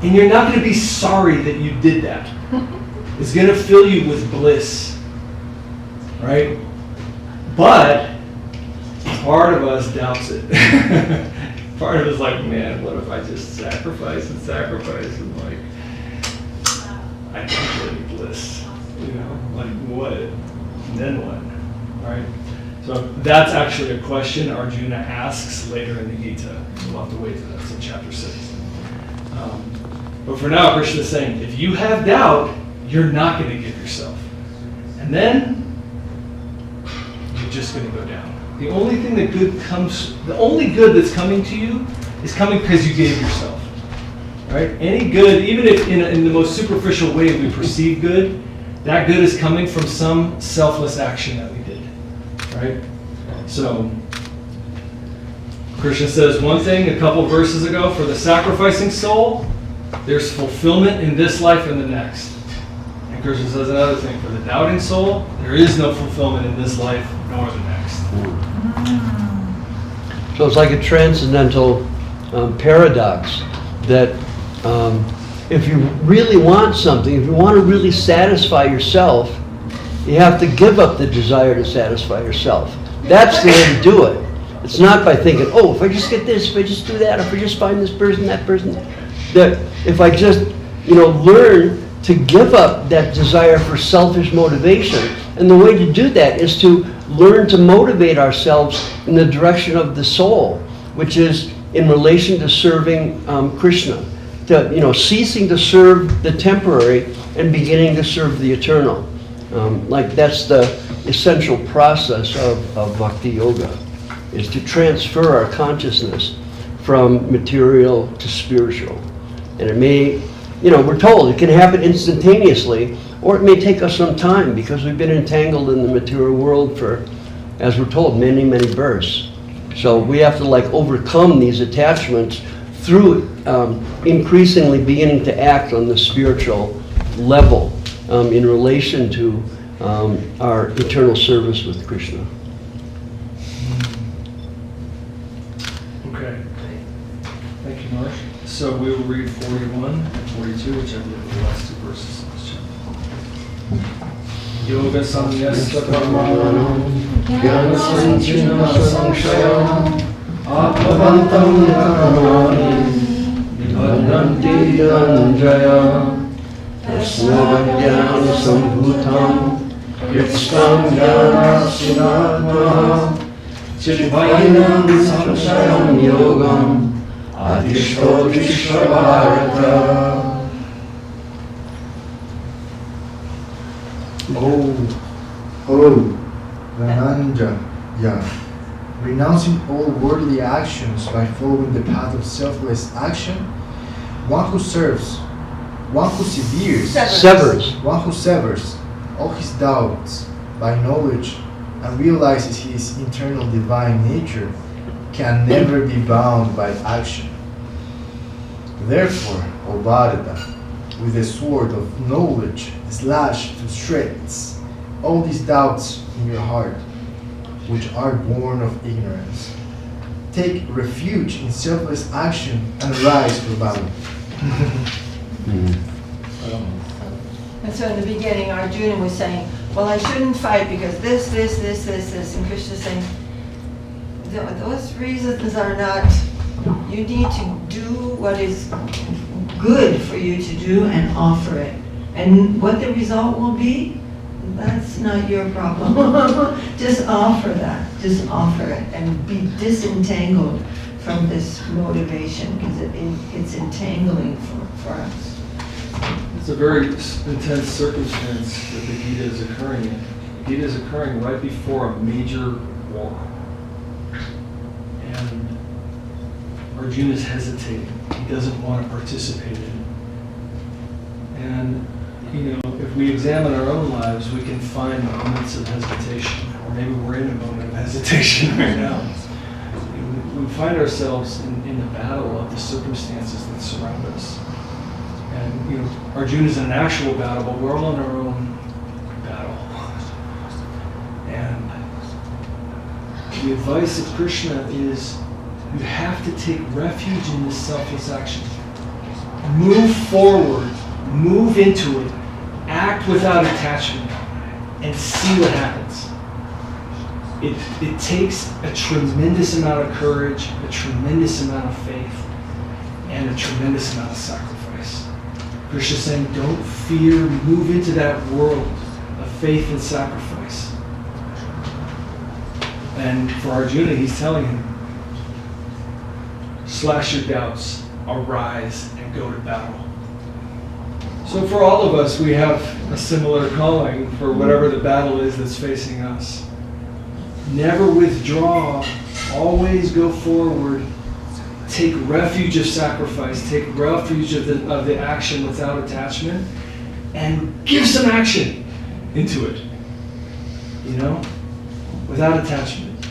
Speaker 5: And you're not going to be sorry that you did that. It's going to fill you with bliss. Right? But part of us doubts it. Part of us is like, man, what if I just sacrifice and like, I don't get any bliss. You know, like what? And then what? Right? So that's actually a question Arjuna asks later in the Gita. We'll have to wait for that. It's in chapter 6. But for now, Krishna is saying, if you have doubt, you're not going to give yourself. And then, you're just going to go down. The only thing that the only good that's coming to you is coming because you gave yourself. Right? Any good, even if in the most superficial way we perceive good, that good is coming from some selfless action that we did. Right? So, Krishna says one thing a couple verses ago, for the sacrificing soul, there's fulfillment in this life and the next. And Krishna says another thing, for the doubting soul, there is no fulfillment in this life nor the next.
Speaker 3: So it's like a transcendental paradox that if you really want something, if you want to really satisfy yourself, you have to give up the desire to satisfy yourself. That's the way to do it. It's not by thinking, oh, if I just get this, if I just do that, if I just find this person, that person, that if I just, learn to give up that desire for selfish motivation. And the way to do that is to learn to motivate ourselves in the direction of the soul, which is in relation to serving Krishna. To, ceasing to serve the temporary and beginning to serve the eternal. That's the essential process of Bhakti Yoga, is to transfer our consciousness from material to spiritual. And it may, we're told it can happen instantaneously, or it may take us some time because we've been entangled in the material world for, as we're told, many, many births. So we have to overcome these attachments through increasingly beginning to act on the spiritual level in relation to our eternal service with Krishna.
Speaker 5: Okay. Thank you, Marsh. So we will read 41 and 42, which I believe are the last two verses of this chapter. Yoga samyasya karmanam jnana sanchina sanshayam atmavantam karmani nibhadanti dhananjaya tasmajnana sambhutam yitstam jnana sinatma chidvainam samshayam yogam adhishto vishvarata.
Speaker 6: Oh, Dhananjaya, renouncing all worldly actions by following the path of selfless action, one who serves, one who one who severs all his doubts by knowledge and realizes his internal divine nature, can never be bound by action. Therefore, O Bharata, with the sword of knowledge slash to shreds all these doubts in your heart, which are born of ignorance. Take refuge in selfless action and rise for battle.
Speaker 2: And so in the beginning, Arjuna was saying, well, I shouldn't fight because this. And Krishna saying, those reasons are not, you need to do what is good for you to do and offer it. And what the result will be, that's not your problem. Just offer that. Just offer it and be disentangled from this motivation because it's entangling for us.
Speaker 5: It's a very intense circumstance that the Gita is occurring in. The Gita is occurring right before a major war. And Arjuna is hesitating. He doesn't want to participate in it. And, if we examine our own lives, we can find moments of hesitation. Or maybe we're in a moment of hesitation right now. We find ourselves in the battle of the circumstances that surround us. And, Arjuna is in an actual battle, but we're all in our own battle. And the advice of Krishna is you have to take refuge in this selfless action. Move forward, move into it, act without attachment, and see what happens. It takes a tremendous amount of courage, a tremendous amount of faith, and a tremendous amount of sacrifice. Krishna's saying, don't fear, move into that world of faith and sacrifice. And for Arjuna, he's telling him, slash your doubts, arise and go to battle. So for all of us, we have a similar calling for whatever the battle is that's facing us. Never withdraw, always go forward. Take refuge of sacrifice, take refuge of the action without attachment, and give some action into it. You know? Without attachment.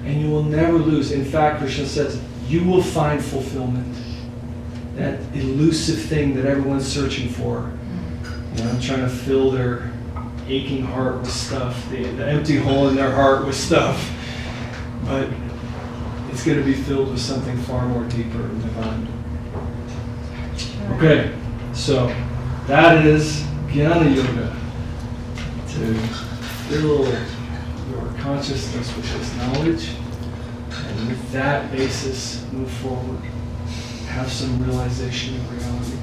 Speaker 5: And you will never lose. In fact, Krishna says, you will find fulfillment. That elusive thing that everyone's searching for. You know, trying to fill their aching heart with stuff, the empty hole in their heart with stuff. But it's going to be filled with something far more deeper and divine. Okay, so that is Jnana Yoga. To fill your consciousness with this knowledge, and with that basis, move forward. Have some realization of reality.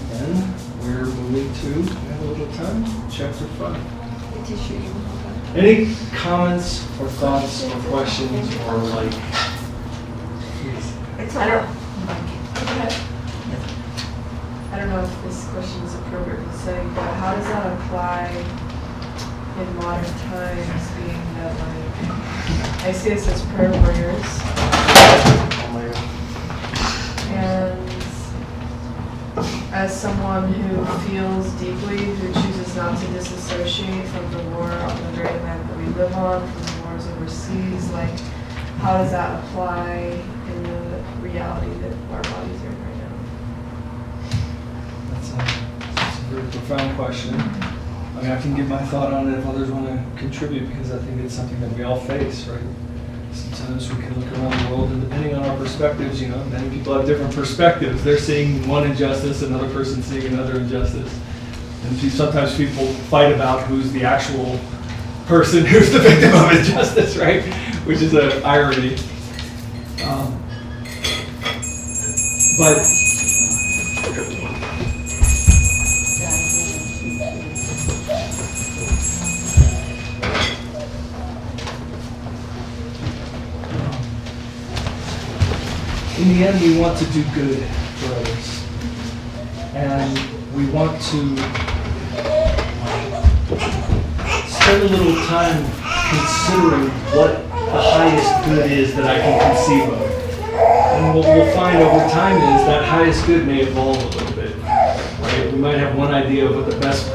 Speaker 5: Then we're moving to, we have a little time, chapter 5. Any comments or thoughts or questions or like, please?
Speaker 1: I don't know if this question is appropriate to say, but how does that apply in modern times, being that like, I see this as prayer warriors. And as someone who feels deeply, who chooses not to disassociate from the war on the very land that we live on, from the wars overseas, like, how does that apply in the reality that our bodies are in right now?
Speaker 5: That's a very profound question. I mean, I can give my thought on it if others want to contribute, because I think it's something that we all face, right? Sometimes we can look around the world, and depending on our perspectives, you know, many people have different perspectives. They're seeing one injustice, another person seeing another injustice. And sometimes people fight about who's the actual person, who's the victim of injustice, right? Which is an irony. But in the end, we want to do good for others. And we want to spend a little time considering what the highest good is that I can conceive of. And what we'll find over time is that highest good may evolve a little bit. Right? We might have one idea of what the best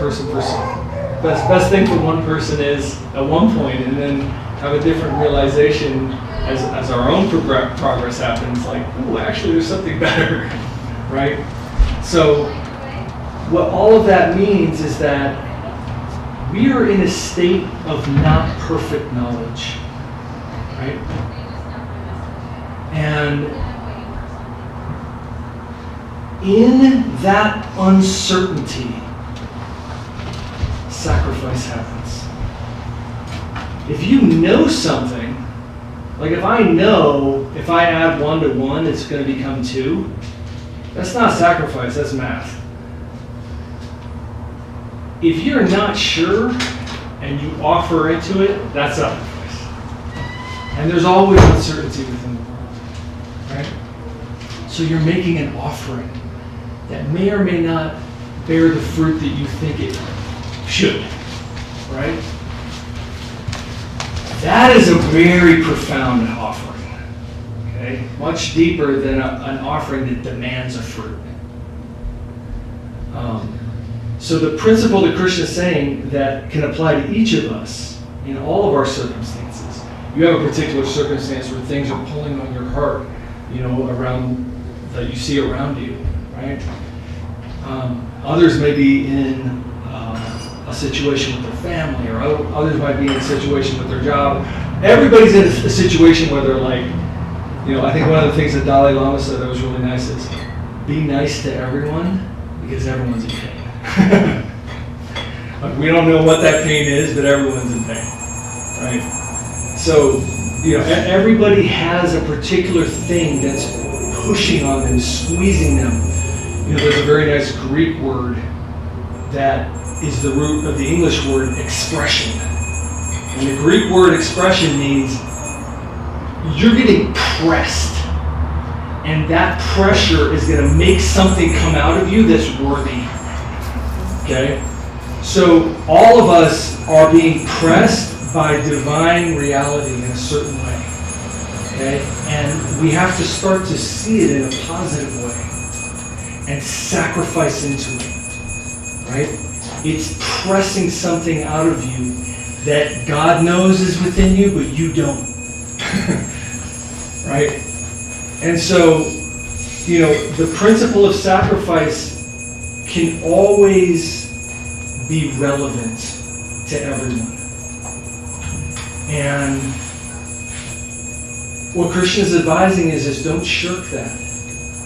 Speaker 5: thing for one person is at one point, and then have a different realization as our own progress happens, like, oh, actually there's something better, right? So what all of that means is that we are in a state of not perfect knowledge, right? And in that uncertainty, sacrifice happens. If you know something, like if I know if I add 1 to 1, it's going to become 2, that's not sacrifice, that's math. If you're not sure and you offer into it, that's sacrifice. And there's always uncertainty within the world, right? So you're making an offering that may or may not bear the fruit that you think it should, right? That is a very profound offering, okay? Much deeper than an offering that demands a fruit. So the principle that Krishna is saying that can apply to each of us in all of our circumstances. You have a particular circumstance where things are pulling on your heart, you know, around that you see around you, right? Others may be in a situation with their family, or others might be in a situation with their job. Everybody's in a situation where they're like, I think one of the things that Dalai Lama said that was really nice is, be nice to everyone because everyone's in pain. Like, we don't know what that pain is, but everyone's in pain, right? So, everybody has a particular thing that's pushing on them, squeezing them. There's a very nice Greek word that is the root of the English word expression. And the Greek word expression means you're getting pressed. And that pressure is going to make something come out of you that's worthy. Okay? So all of us are being pressed by divine reality in a certain way. Okay? And we have to start to see it in a positive way and sacrifice into it. Right? It's pressing something out of you that God knows is within you, but you don't. Right? And so, the principle of sacrifice can always be relevant to everyone. And what Krishna is advising is don't shirk that.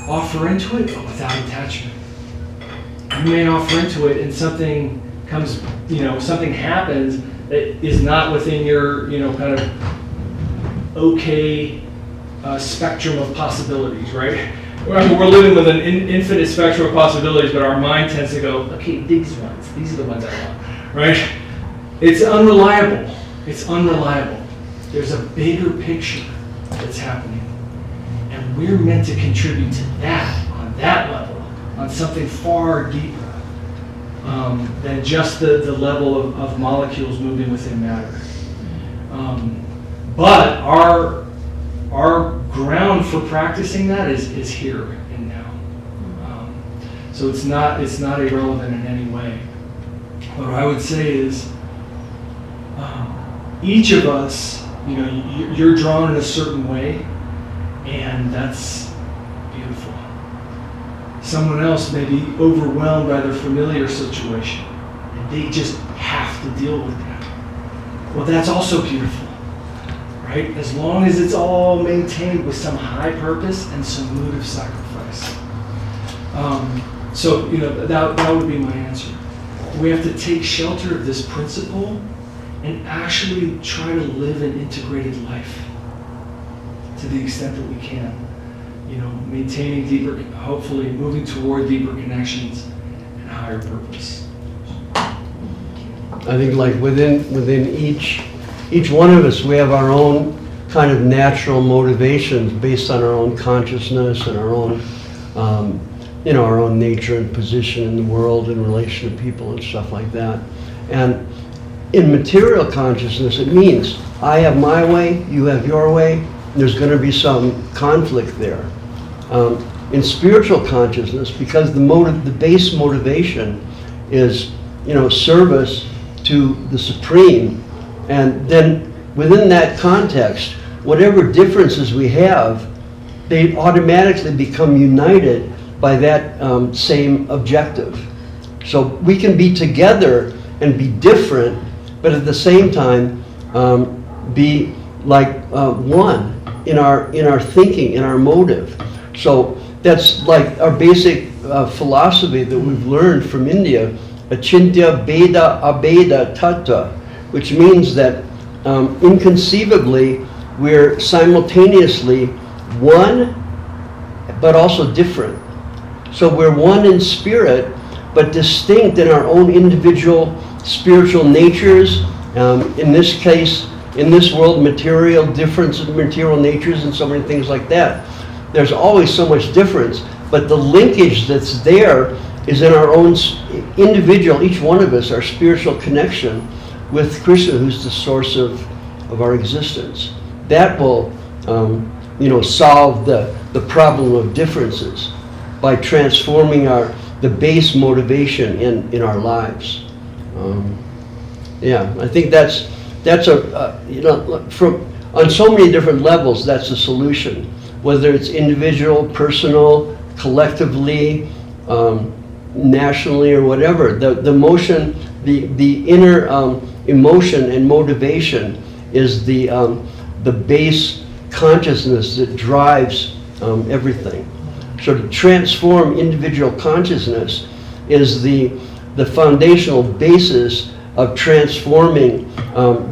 Speaker 5: Offer into it, but without attachment. You may offer into it and something comes, something happens that is not within your, kind of okay spectrum of possibilities, right? We're living with an infinite spectrum of possibilities, but our mind tends to go, okay, these are the ones I want, right? It's unreliable. It's unreliable. There's a bigger picture that's happening. And we're meant to contribute to that, on that level, on something far deeper than just the level of molecules moving within matter. But our ground for practicing that is here and now. So it's not irrelevant in any way. What I would say is each of us, you're drawn in a certain way, and that's beautiful. Someone else may be overwhelmed by their familiar situation, and they just have to deal with that. Well, that's also beautiful, right? As long as it's all maintained with some high purpose and some mood of sacrifice. So, that would be my answer. We have to take shelter of this principle and actually try to live an integrated life to the extent that we can. Maintaining deeper, hopefully moving toward deeper connections and higher purpose.
Speaker 3: I think like within each one of us, we have our own kind of natural motivations based on our own consciousness and our own, our own nature and position in the world in relation to people and stuff like that. And in material consciousness, it means I have my way, you have your way. There's going to be some conflict there. In spiritual consciousness, because the base motivation is, service to the Supreme, and then within that context, whatever differences we have, they automatically become united by that same objective. So we can be together and be different, but at the same time be like one in our thinking, in our motive. So that's like our basic philosophy that we've learned from India, Achintya Beda Abeda Tattva, which means that inconceivably we're simultaneously one but also different. So we're one in spirit but distinct in our own individual spiritual natures. In this case, in this world, material difference in material natures and so many things like that. There's always so much difference, but the linkage that's there is in our own individual, each one of us, our spiritual connection with Krishna, who's the source of our existence. That will, solve the problem of differences by transforming the base motivation in our lives. I think that's on so many different levels, that's a solution. Whether it's individual, personal, collectively, nationally, or whatever, the motion, the inner emotion and motivation is the base consciousness that drives everything. So to transform individual consciousness is the foundational basis of transforming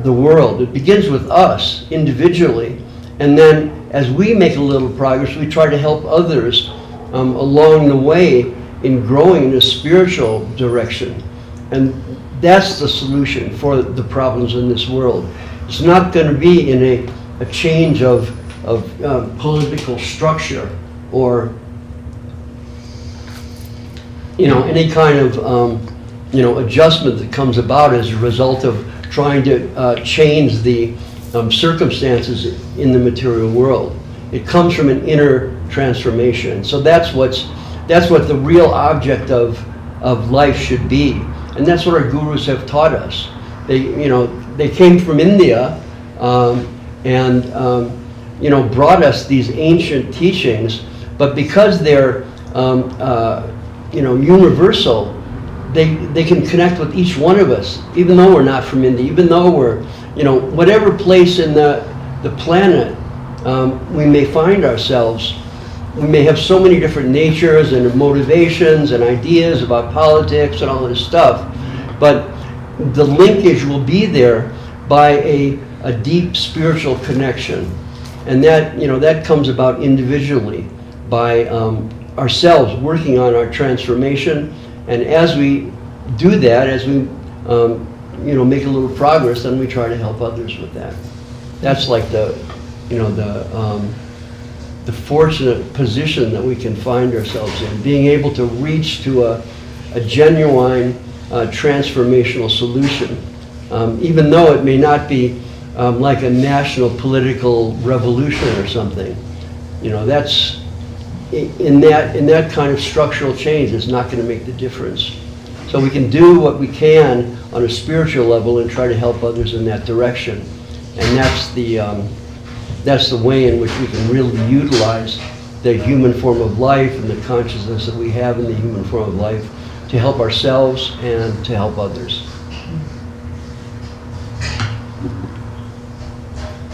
Speaker 3: the world. It begins with us individually, and then as we make a little progress, we try to help others along the way in growing in a spiritual direction. And that's the solution for the problems in this world. It's not going to be in a change of political structure or any kind of adjustment that comes about as a result of trying to change the circumstances in the material world. It comes from an inner transformation. So that's what the real object of life should be, and that's what our gurus have taught us. They came from India and brought us these ancient teachings, but because they're universal, they can connect with each one of us, even though we're not from India, even though we're whatever place in the planet we may find ourselves. We may have so many different natures and motivations and ideas about politics and all this stuff, but the linkage will be there by a deep spiritual connection, and that comes about individually by ourselves working on our transformation. And as we do that, as we make a little progress, then we try to help others with that. That's like the fortunate position that we can find ourselves in, being able to reach to a genuine transformational solution, even though it may not be like a national political revolution or something. That's in that kind of structural change is not going to make the difference. So we can do what we can on a spiritual level and try to help others in that direction, and that's the way in which we can really utilize the human form of life and the consciousness that we have in the human form of life to help ourselves and to help others.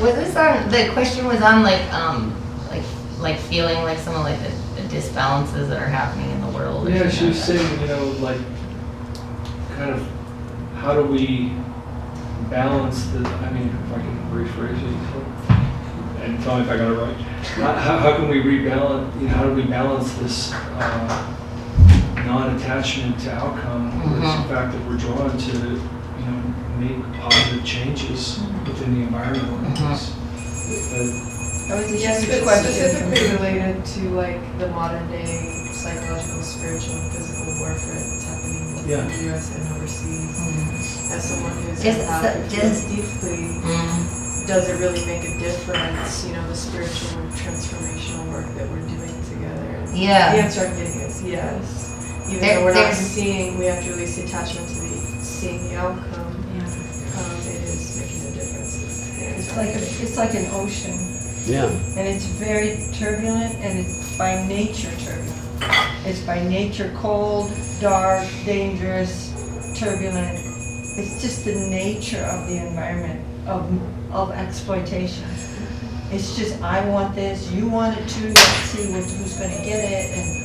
Speaker 7: Was this on, the question was on like feeling like some of like the disbalances that are happening in the world?
Speaker 5: Yeah, she was saying, kind of how do we balance the, if I can rephrase it, and tell me if I got it right. How can we rebalance, how do we balance this non-attachment to outcome with the fact that we're drawn to, make positive changes within the environment?
Speaker 2: That was a
Speaker 1: Yes,
Speaker 2: huge
Speaker 1: but
Speaker 2: question.
Speaker 1: specifically related to like the modern day psychological, spiritual, and physical warfare that's happening both in the U.S. and overseas. As someone who's deeply, does it really make a difference? The spiritual and transformational work that we're doing together. And
Speaker 7: Yeah.
Speaker 1: The answer I'm getting is yes. Even though we're not seeing, we have to release the attachment to seeing the outcome. It is making a difference.
Speaker 2: It's like an ocean.
Speaker 3: Yeah.
Speaker 2: And it's very turbulent, and it's by nature turbulent. It's by nature cold, dark, dangerous, turbulent. It's just the nature of the environment of exploitation. It's just, I want this, you want it too, let's see who's going to get it. And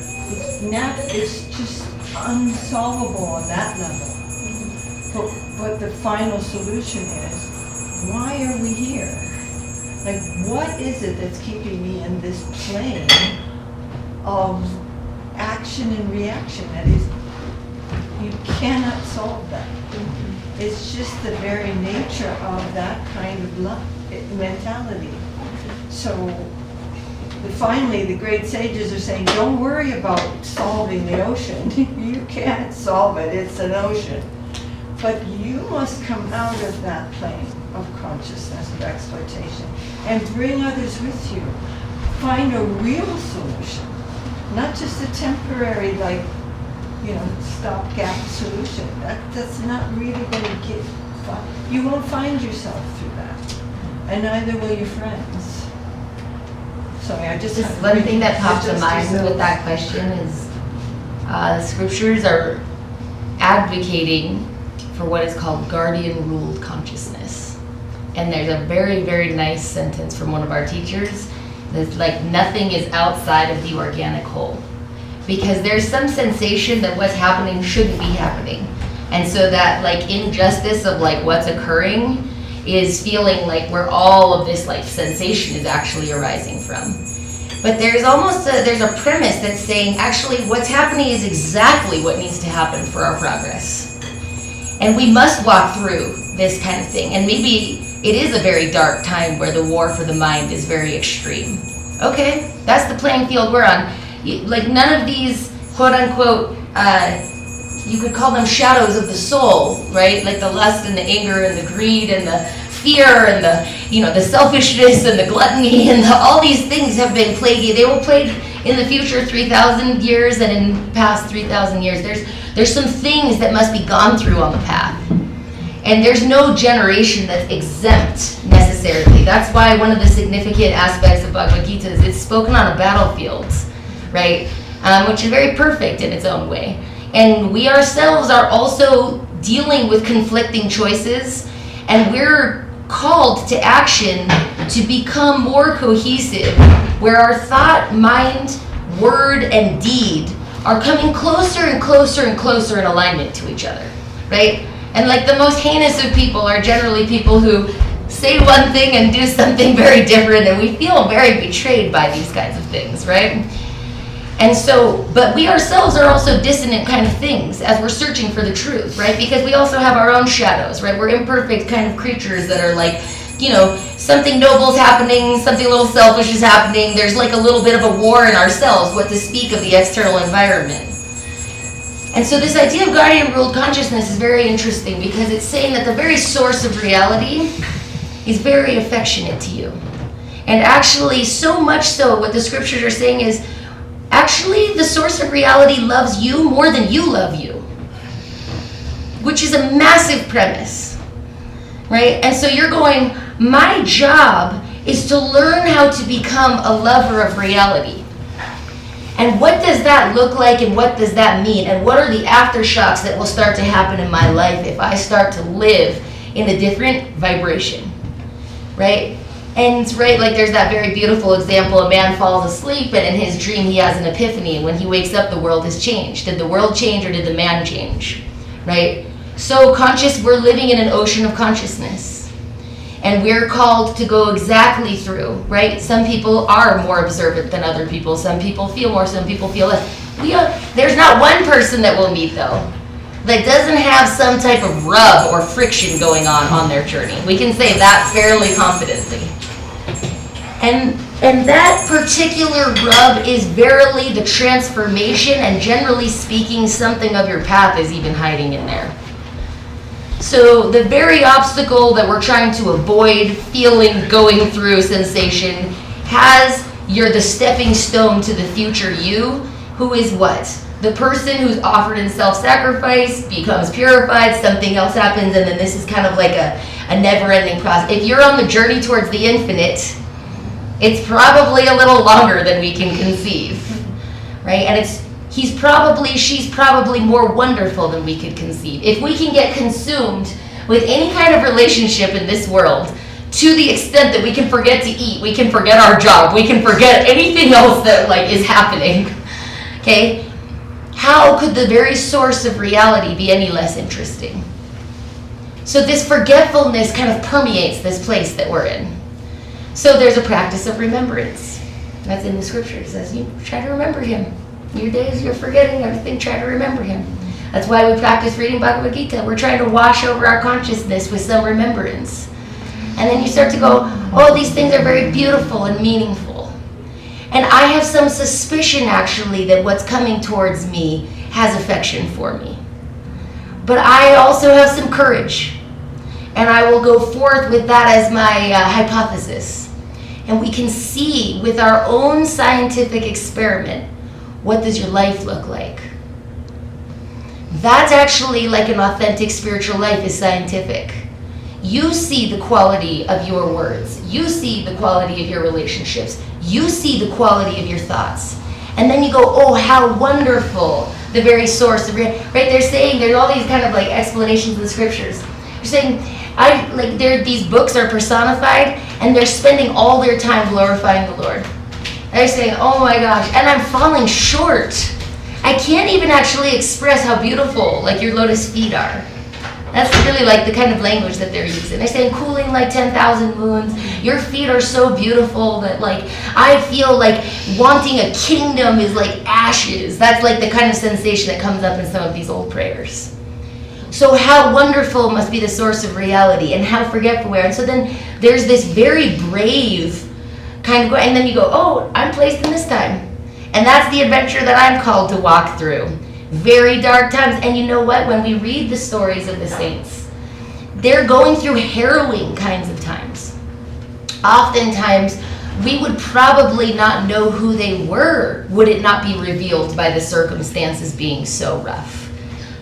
Speaker 2: it's just unsolvable on that level. But the final solution is, why are we here? Like, what is it that's keeping me in this plane of action and reaction? That is, you cannot solve that. It's just the very nature of that kind of mentality. So finally, the great sages are saying, don't worry about solving the ocean. You can't solve it, it's an ocean. But you must come out of that plane of consciousness, of exploitation, and bring others with you. Find a real solution, not just a temporary, stopgap solution. That's not really going to get fun. You won't find yourself through that, and neither will your friends. Sorry, I just
Speaker 7: one thing that popped to mind with that question is the scriptures are advocating for what is called guardian ruled consciousness. And there's a very, very nice sentence from one of our teachers that's like, nothing is outside of the organic whole. Because there's some sensation that what's happening shouldn't be happening. And so that like injustice of like what's occurring is feeling like where all of this like sensation is actually arising from. But there's a premise that's saying actually what's happening is exactly what needs to happen for our progress. And we must walk through this kind of thing. And maybe it is a very dark time where the war for the mind is very extreme. Okay, that's the playing field we're on. Like none of these quote unquote, you could call them shadows of the soul, right? Like the lust and the anger and the greed and the fear and the selfishness and the gluttony and all these things have been plagued. They will plague in the future 3,000 years and in past 3,000 years. There's some things that must be gone through on the path. And there's no generation that's exempt necessarily. That's why one of the significant aspects of Bhagavad Gita is it's spoken on a battlefield, right? Which is very perfect in its own way. And we ourselves are also dealing with conflicting choices, and we're called to action to become more cohesive, where our thought, mind, word, and deed are coming closer and closer and closer in alignment to each other, right? And like the most heinous of people are generally people who say one thing and do something very different, and we feel very betrayed by these kinds of things, right? And so, but we ourselves are also dissonant kind of things as we're searching for the truth, right? Because we also have our own shadows, right? We're imperfect kind of creatures that are like, something noble's happening, something a little selfish is happening. There's like a little bit of a war in ourselves, what to speak of the external environment. And so this idea of guardian ruled consciousness is very interesting because it's saying that the very source of reality is very affectionate to you. And actually, so much so, what the scriptures are saying is, actually, the source of reality loves you more than you love you, which is a massive premise, right? And so you're going, my job is to learn how to become a lover of reality. And what does that look like, and what does that mean? And what are the aftershocks that will start to happen in my life if I start to live in a different vibration, right? And right, like there's that very beautiful example, a man falls asleep and in his dream he has an epiphany, and when he wakes up the world has changed. Did the world change or did the man change, right? So we're living in an ocean of consciousness, and we're called to go exactly through, right? Some people are more observant than other people, some people feel more, some people feel less. There's not one person that we'll meet though that doesn't have some type of rub or friction going on their journey. We can say that fairly confidently. And that particular rub is verily the transformation, and generally speaking, something of your path is even hiding in there. So the very obstacle that we're trying to avoid, feeling, going through sensation, has the stepping stone to the future you, who is what? The person who's offered in self-sacrifice becomes purified, something else happens, and then this is kind of like a never-ending process. If you're on the journey towards the infinite, it's probably a little longer than we can conceive, right? And she's probably more wonderful than we could conceive. If we can get consumed with any kind of relationship in this world, to the extent that we can forget to eat, we can forget our job, we can forget anything else that is happening, okay? How could the very source of reality be any less interesting? So this forgetfulness kind of permeates this place that we're in. So there's a practice of remembrance. That's in the scripture. It says, you try to remember him. Your days you're forgetting everything, try to remember him. That's why we practice reading Bhagavad Gita. We're trying to wash over our consciousness with some remembrance. And then you start to go, oh, these things are very beautiful and meaningful. And I have some suspicion, actually, that what's coming towards me has affection for me. But I also have some courage. And I will go forth with that as my hypothesis. And we can see with our own scientific experiment, what does your life look like? That's actually like an authentic spiritual life is scientific. You see the quality of your words. You see the quality of your relationships. You see the quality of your thoughts. And then you go, oh, how wonderful the very source of right? They're saying, there's all these kind of explanations in the scriptures. You're saying, these books are personified, and they're spending all their time glorifying the Lord. They're saying, oh my gosh, and I'm falling short. I can't even actually express how beautiful, like, your lotus feet are. That's really like the kind of language that they're using. They're saying cooling like 10,000 moons. Your feet are so beautiful that like I feel like wanting a kingdom is like ashes. That's like the kind of sensation that comes up in some of these old prayers. So how wonderful must be the source of reality, and how forgetful we are. And so then there's this very brave kind of and then you go, oh, I'm placed in this time. And that's the adventure that I'm called to walk through. Very dark times. And you know what? When we read the stories of the saints, they're going through harrowing kinds of times. Oftentimes, we would probably not know who they were would it not be revealed by the circumstances being so rough,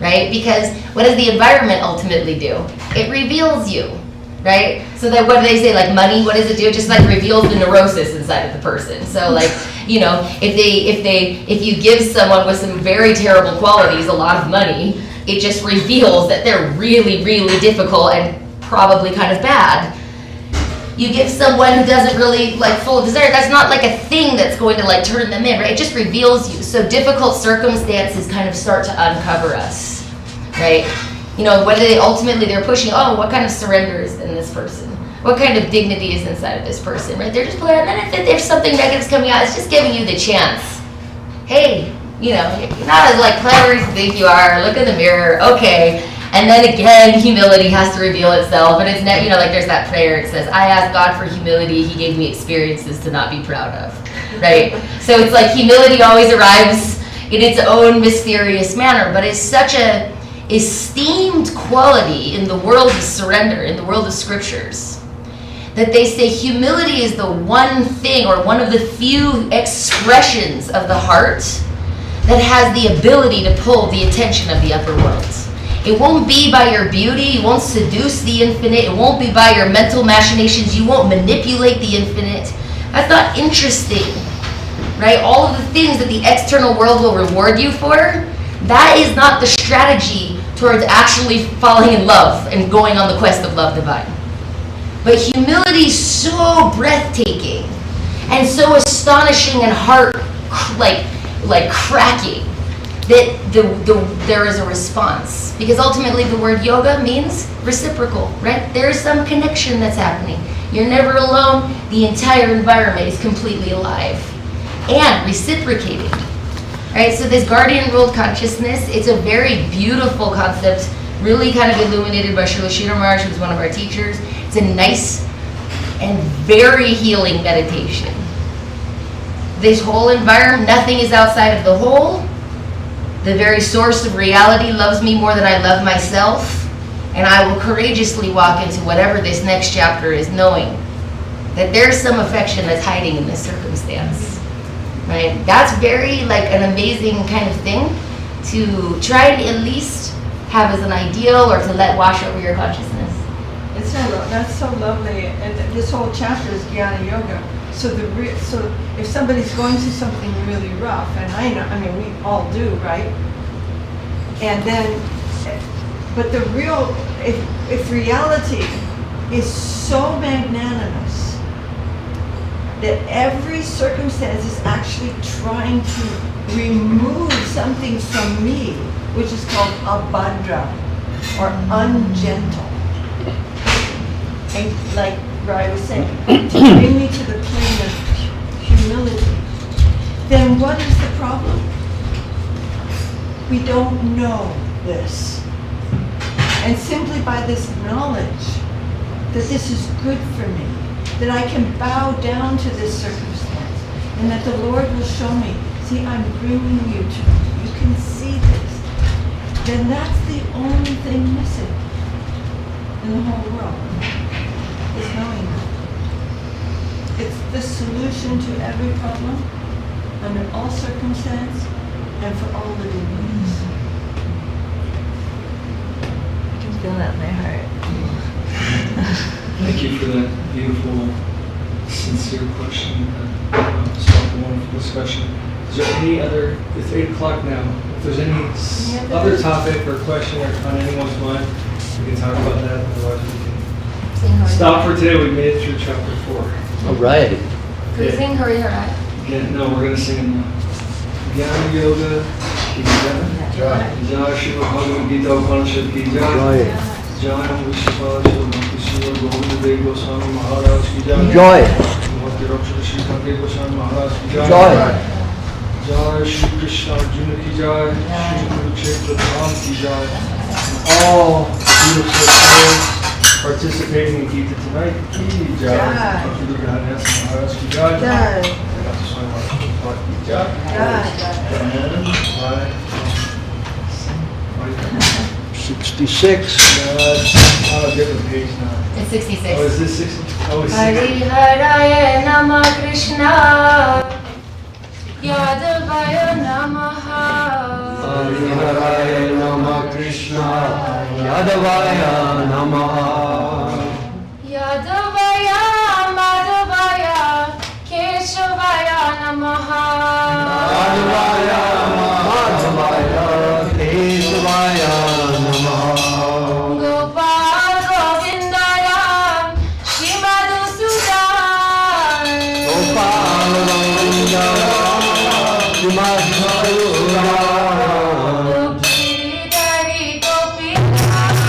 Speaker 7: right? Because what does the environment ultimately do? It reveals you, right? So that what do they say, like money, what does it do? It just like reveals the neurosis inside of the person. So like, you know, if you give someone with some very terrible qualities a lot of money, it just reveals that they're really, really difficult and probably kind of bad. You give someone who doesn't really like full of desire, that's not like a thing that's going to like turn them in, right? It just reveals you. So difficult circumstances kind of start to uncover us, right? You know, what do they ultimately, they're pushing, oh, what kind of surrender is in this person? What kind of dignity is inside of this person, right? They're just pulling out, and then if there's something negative's coming out, it's just giving you the chance. Hey, you know, you're not as like clever as you think you are. Look in the mirror, okay. And then again, humility has to reveal itself. And it's not, you know, like there's that prayer. It says, I asked God for humility. He gave me experiences to not be proud of, right? So it's like humility always arrives in its own mysterious manner, but it's such a esteemed quality in the world of surrender, in the world of scriptures, that they say humility is the one thing or one of the few expressions of the heart that has the ability to pull the attention of the upper world. It won't be by your beauty, you won't seduce the infinite, it won't be by your mental machinations, you won't manipulate the infinite. That's not interesting, right? All of the things that the external world will reward you for, that is not the strategy towards actually falling in love and going on the quest of love divine. But humility is so breathtaking and so astonishing and heart like cracking that there is a response. Because ultimately the word yoga means reciprocal, right? There is some connection that's happening. You're never alone. The entire environment is completely alive and reciprocating. Right? So this guardian ruled consciousness, it's a very beautiful concept, really kind of illuminated by Srila Sridhar Maharaj, who's one of our teachers. It's a nice and very healing meditation. This whole environment, nothing is outside of the whole. The very source of reality loves me more than I love myself, and I will courageously walk into whatever this next chapter is, knowing that there's some affection that's hiding in this circumstance. Right? That's very like an amazing kind of thing to try and at least have as an ideal or to let wash over your consciousness.
Speaker 2: That's so lovely, and this whole chapter is Jnana Yoga. So if somebody's going through something really rough, and I know, I mean, we all do, right? And then, but the real, if reality is so magnanimous that every circumstance is actually trying to remove something from me, which is called abhadra, or ungentle. And like Rai was saying, to bring me to the plane of humility, then what is the problem? We don't know this. And simply by this knowledge that this is good for me, that I can bow down to this circumstance, and that the Lord will show me, see, I'm bringing you to me, you can see this, then that's the only thing missing in the whole world, is knowing that. It's the solution to every problem, under all circumstance, and for all living beings.
Speaker 4: I can feel that in my heart.
Speaker 5: Thank you for that beautiful, sincere question. Sparked a wonderful discussion. Is there any other, it's 8 o'clock now, if there's any other topic or question or on anyone's mind, We can talk about that, otherwise we can
Speaker 7: Sing Hari.
Speaker 5: stop for today. We made it through chapter 4.
Speaker 3: All right.
Speaker 7: Can we sing Hari Hari?
Speaker 5: Again, no, we're going to sing it now. Jnana Yoga, Ki Jai. Jai Srimad Bhagavad-Gita Upanishad Ki Jai. Jai Om Vishwapala Shiva Bhakti Shiva Govinda Dev Goswami Maharaj Ki Jai.
Speaker 3: Joy.
Speaker 5: Bhakti Rakshata Shri Bhakti Goswami Maharaj Ki Jai.
Speaker 3: Joy.
Speaker 5: Jai Shri Krishna Arjuna Ki Jai. Shri Kurukshetra Dham Ki Jai. All beautiful souls participating in Gita tonight. Ki Jai. Bhakti Vidyadhyas Maharaj Ki Jai. Bhakti Swami Maharaj Ki Jai. And right.
Speaker 3: 66.
Speaker 5: On a different page now.
Speaker 7: It's 66.
Speaker 5: Oh, is this 60? Oh, it's 60.
Speaker 7: Hari Haraya Nama Krishna Yadavaya Namaha
Speaker 3: Hare Nama Krishna, Yadavaya Namaha.
Speaker 7: Yadavaya Madhavaya Keshavaya Namaha
Speaker 3: Yadavaya Madhavaya Keshavaya Namaha.
Speaker 7: Gopal Govindaya Shimadhusudan
Speaker 3: Gopal Govindaya Shimadhusudan.
Speaker 7: Giridhari Gopinath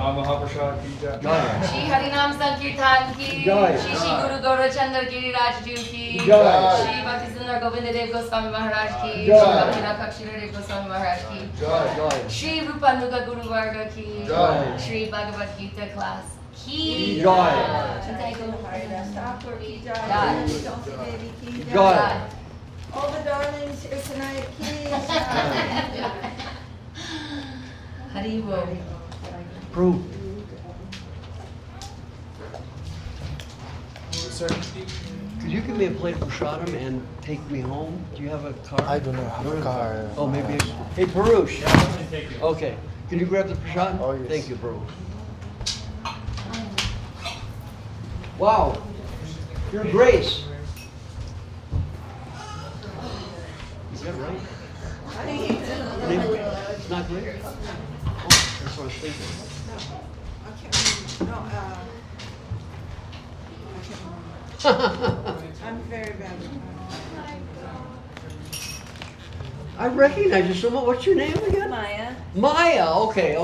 Speaker 5: Kama Mahaprasad ki jai.
Speaker 3: Jai.
Speaker 7: Shri Harinam Sankirtan ki,
Speaker 3: Jai.
Speaker 7: Shri Shri Guru Gaurachandra Giriraj Ji ki,
Speaker 3: Jai.
Speaker 7: Shri Bhakti Sundar Govinda Dev Goswami Maharaj ki,
Speaker 3: Jai.
Speaker 7: Shri Bhakti Rakshira Dev Goswami Maharaj ki,
Speaker 3: Jai.
Speaker 7: Shri Rupanuga Guru Varga ki,
Speaker 6: Jai.
Speaker 7: Shri Bhagavad-Gita class ki,
Speaker 3: Jai.
Speaker 7: Jai.
Speaker 3: Jai.
Speaker 2: All the darlings here tonight, please.
Speaker 7: Haribo.
Speaker 3: Prove.
Speaker 6: Sir,
Speaker 3: Could you give me a plate of prasadam and take me home? Do you have a car?
Speaker 6: I do not have a car.
Speaker 3: Oh, maybe. Hey, Parush. Okay. Can you grab the prasadam?
Speaker 6: Oh, yes.
Speaker 3: Thank you, bro. Wow. Your Grace. Is that right? It's not great? Oh, that's what I was thinking.
Speaker 2: I'm very bad.
Speaker 3: I recognize you so much. What's your name again?
Speaker 4: Maya.
Speaker 3: Maya. Okay.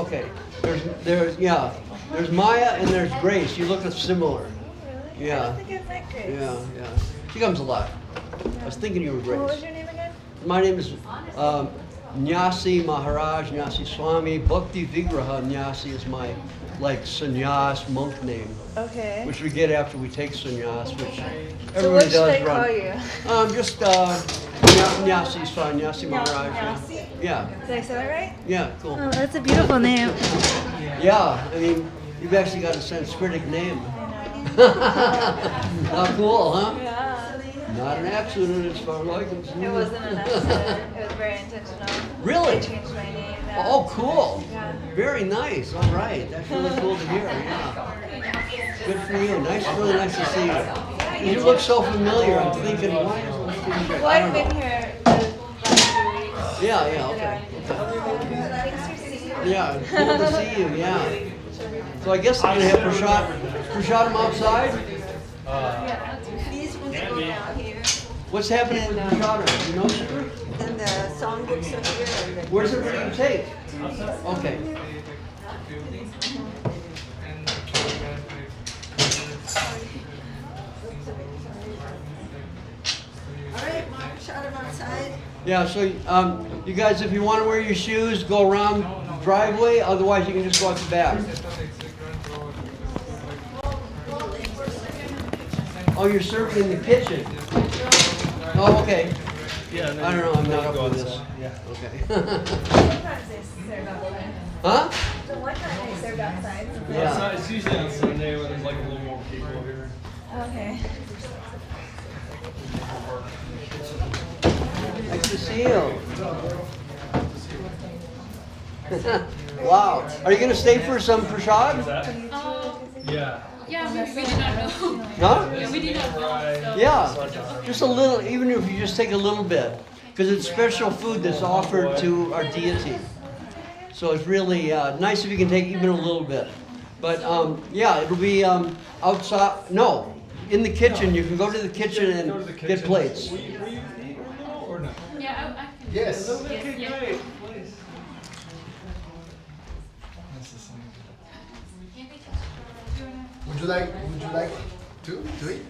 Speaker 3: There's Maya and there's Grace. You look similar.
Speaker 4: Really?
Speaker 3: Yeah.
Speaker 4: I don't think I've met Grace.
Speaker 3: Yeah. She comes a lot. I was thinking you were
Speaker 4: What was
Speaker 3: Grace.
Speaker 4: your name again?
Speaker 3: My name is Nyasi Maharaj, Nyasi Swami. Bhakti Vigraha Nyasi is my sannyas monk name,
Speaker 4: Okay.
Speaker 3: which we get after we take sannyas, which
Speaker 4: So
Speaker 3: everybody
Speaker 4: what should
Speaker 3: does
Speaker 4: I
Speaker 3: run.
Speaker 4: call you?
Speaker 3: Just Nyasi Swami, Nyasi Maharaj. Yeah.
Speaker 4: Did I say that right?
Speaker 3: Yeah, cool.
Speaker 4: Oh, that's a beautiful name.
Speaker 3: Yeah, I mean, you've actually got a Sanskritic name. Not cool, huh?
Speaker 4: Yeah.
Speaker 3: Not an accident as far as I can see.
Speaker 4: It wasn't an accident. It was very intentional.
Speaker 3: Really?
Speaker 4: I changed my name. Yeah.
Speaker 3: Oh, cool.
Speaker 4: Yeah.
Speaker 3: Very nice. All right. That's really cool to hear. Yeah. Good for you. Really nice to see you. You look so familiar. I'm thinking, why is this thing
Speaker 4: Well,
Speaker 3: I
Speaker 4: I've
Speaker 3: don't
Speaker 4: been
Speaker 3: know.
Speaker 4: here the last 2 weeks.
Speaker 3: Yeah, okay.
Speaker 4: Thanks for seeing me.
Speaker 3: Yeah, cool to see you. Yeah. So I guess I'm gonna have prasadam outside.
Speaker 2: These ones go down here,
Speaker 3: What's happening with prasadam? You know, Shiva?
Speaker 2: and the songbooks are here. And
Speaker 3: Where's it ready to take? Okay.
Speaker 2: all right, Mark, shot him outside.
Speaker 3: Yeah, so you guys, if you want to wear your shoes, go around the driveway. Otherwise, you can just go out the back. Oh, you're serving in the kitchen. Oh, okay.
Speaker 5: Yeah.
Speaker 3: I don't know. I'm not up with this.
Speaker 5: Yeah.
Speaker 3: Okay.
Speaker 4: Sometimes they serve outside.
Speaker 3: Huh?
Speaker 4: So one time they served outside.
Speaker 3: Yeah.
Speaker 5: It's usually on Sunday when there's like a little more people here.
Speaker 4: Okay.
Speaker 3: Nice to see you. Wow. Are you going to stay for some prasad?
Speaker 5: Yeah.
Speaker 8: Yeah, we did not know.
Speaker 3: Huh?
Speaker 8: Yeah, we did not know. So.
Speaker 3: Yeah. Just a little, even if you just take a little bit. Because it's special food that's offered to our deity. So it's really nice if you can take even a little bit. But yeah, it'll be outside. No, in the kitchen. You can go to the kitchen and get plates.
Speaker 5: Will you eat one though, or no?
Speaker 8: Yeah, I can.
Speaker 6: Yes.
Speaker 5: Okay,
Speaker 8: Yeah.
Speaker 5: great. Please. That's the same.
Speaker 6: Would you like to eat?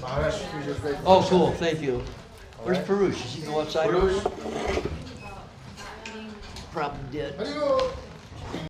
Speaker 6: Maharaj, you just like.
Speaker 3: Oh, cool. Thank you. Where's Parush? Does he go outside?
Speaker 6: Purush.
Speaker 3: Probably did.
Speaker 6: Haribo.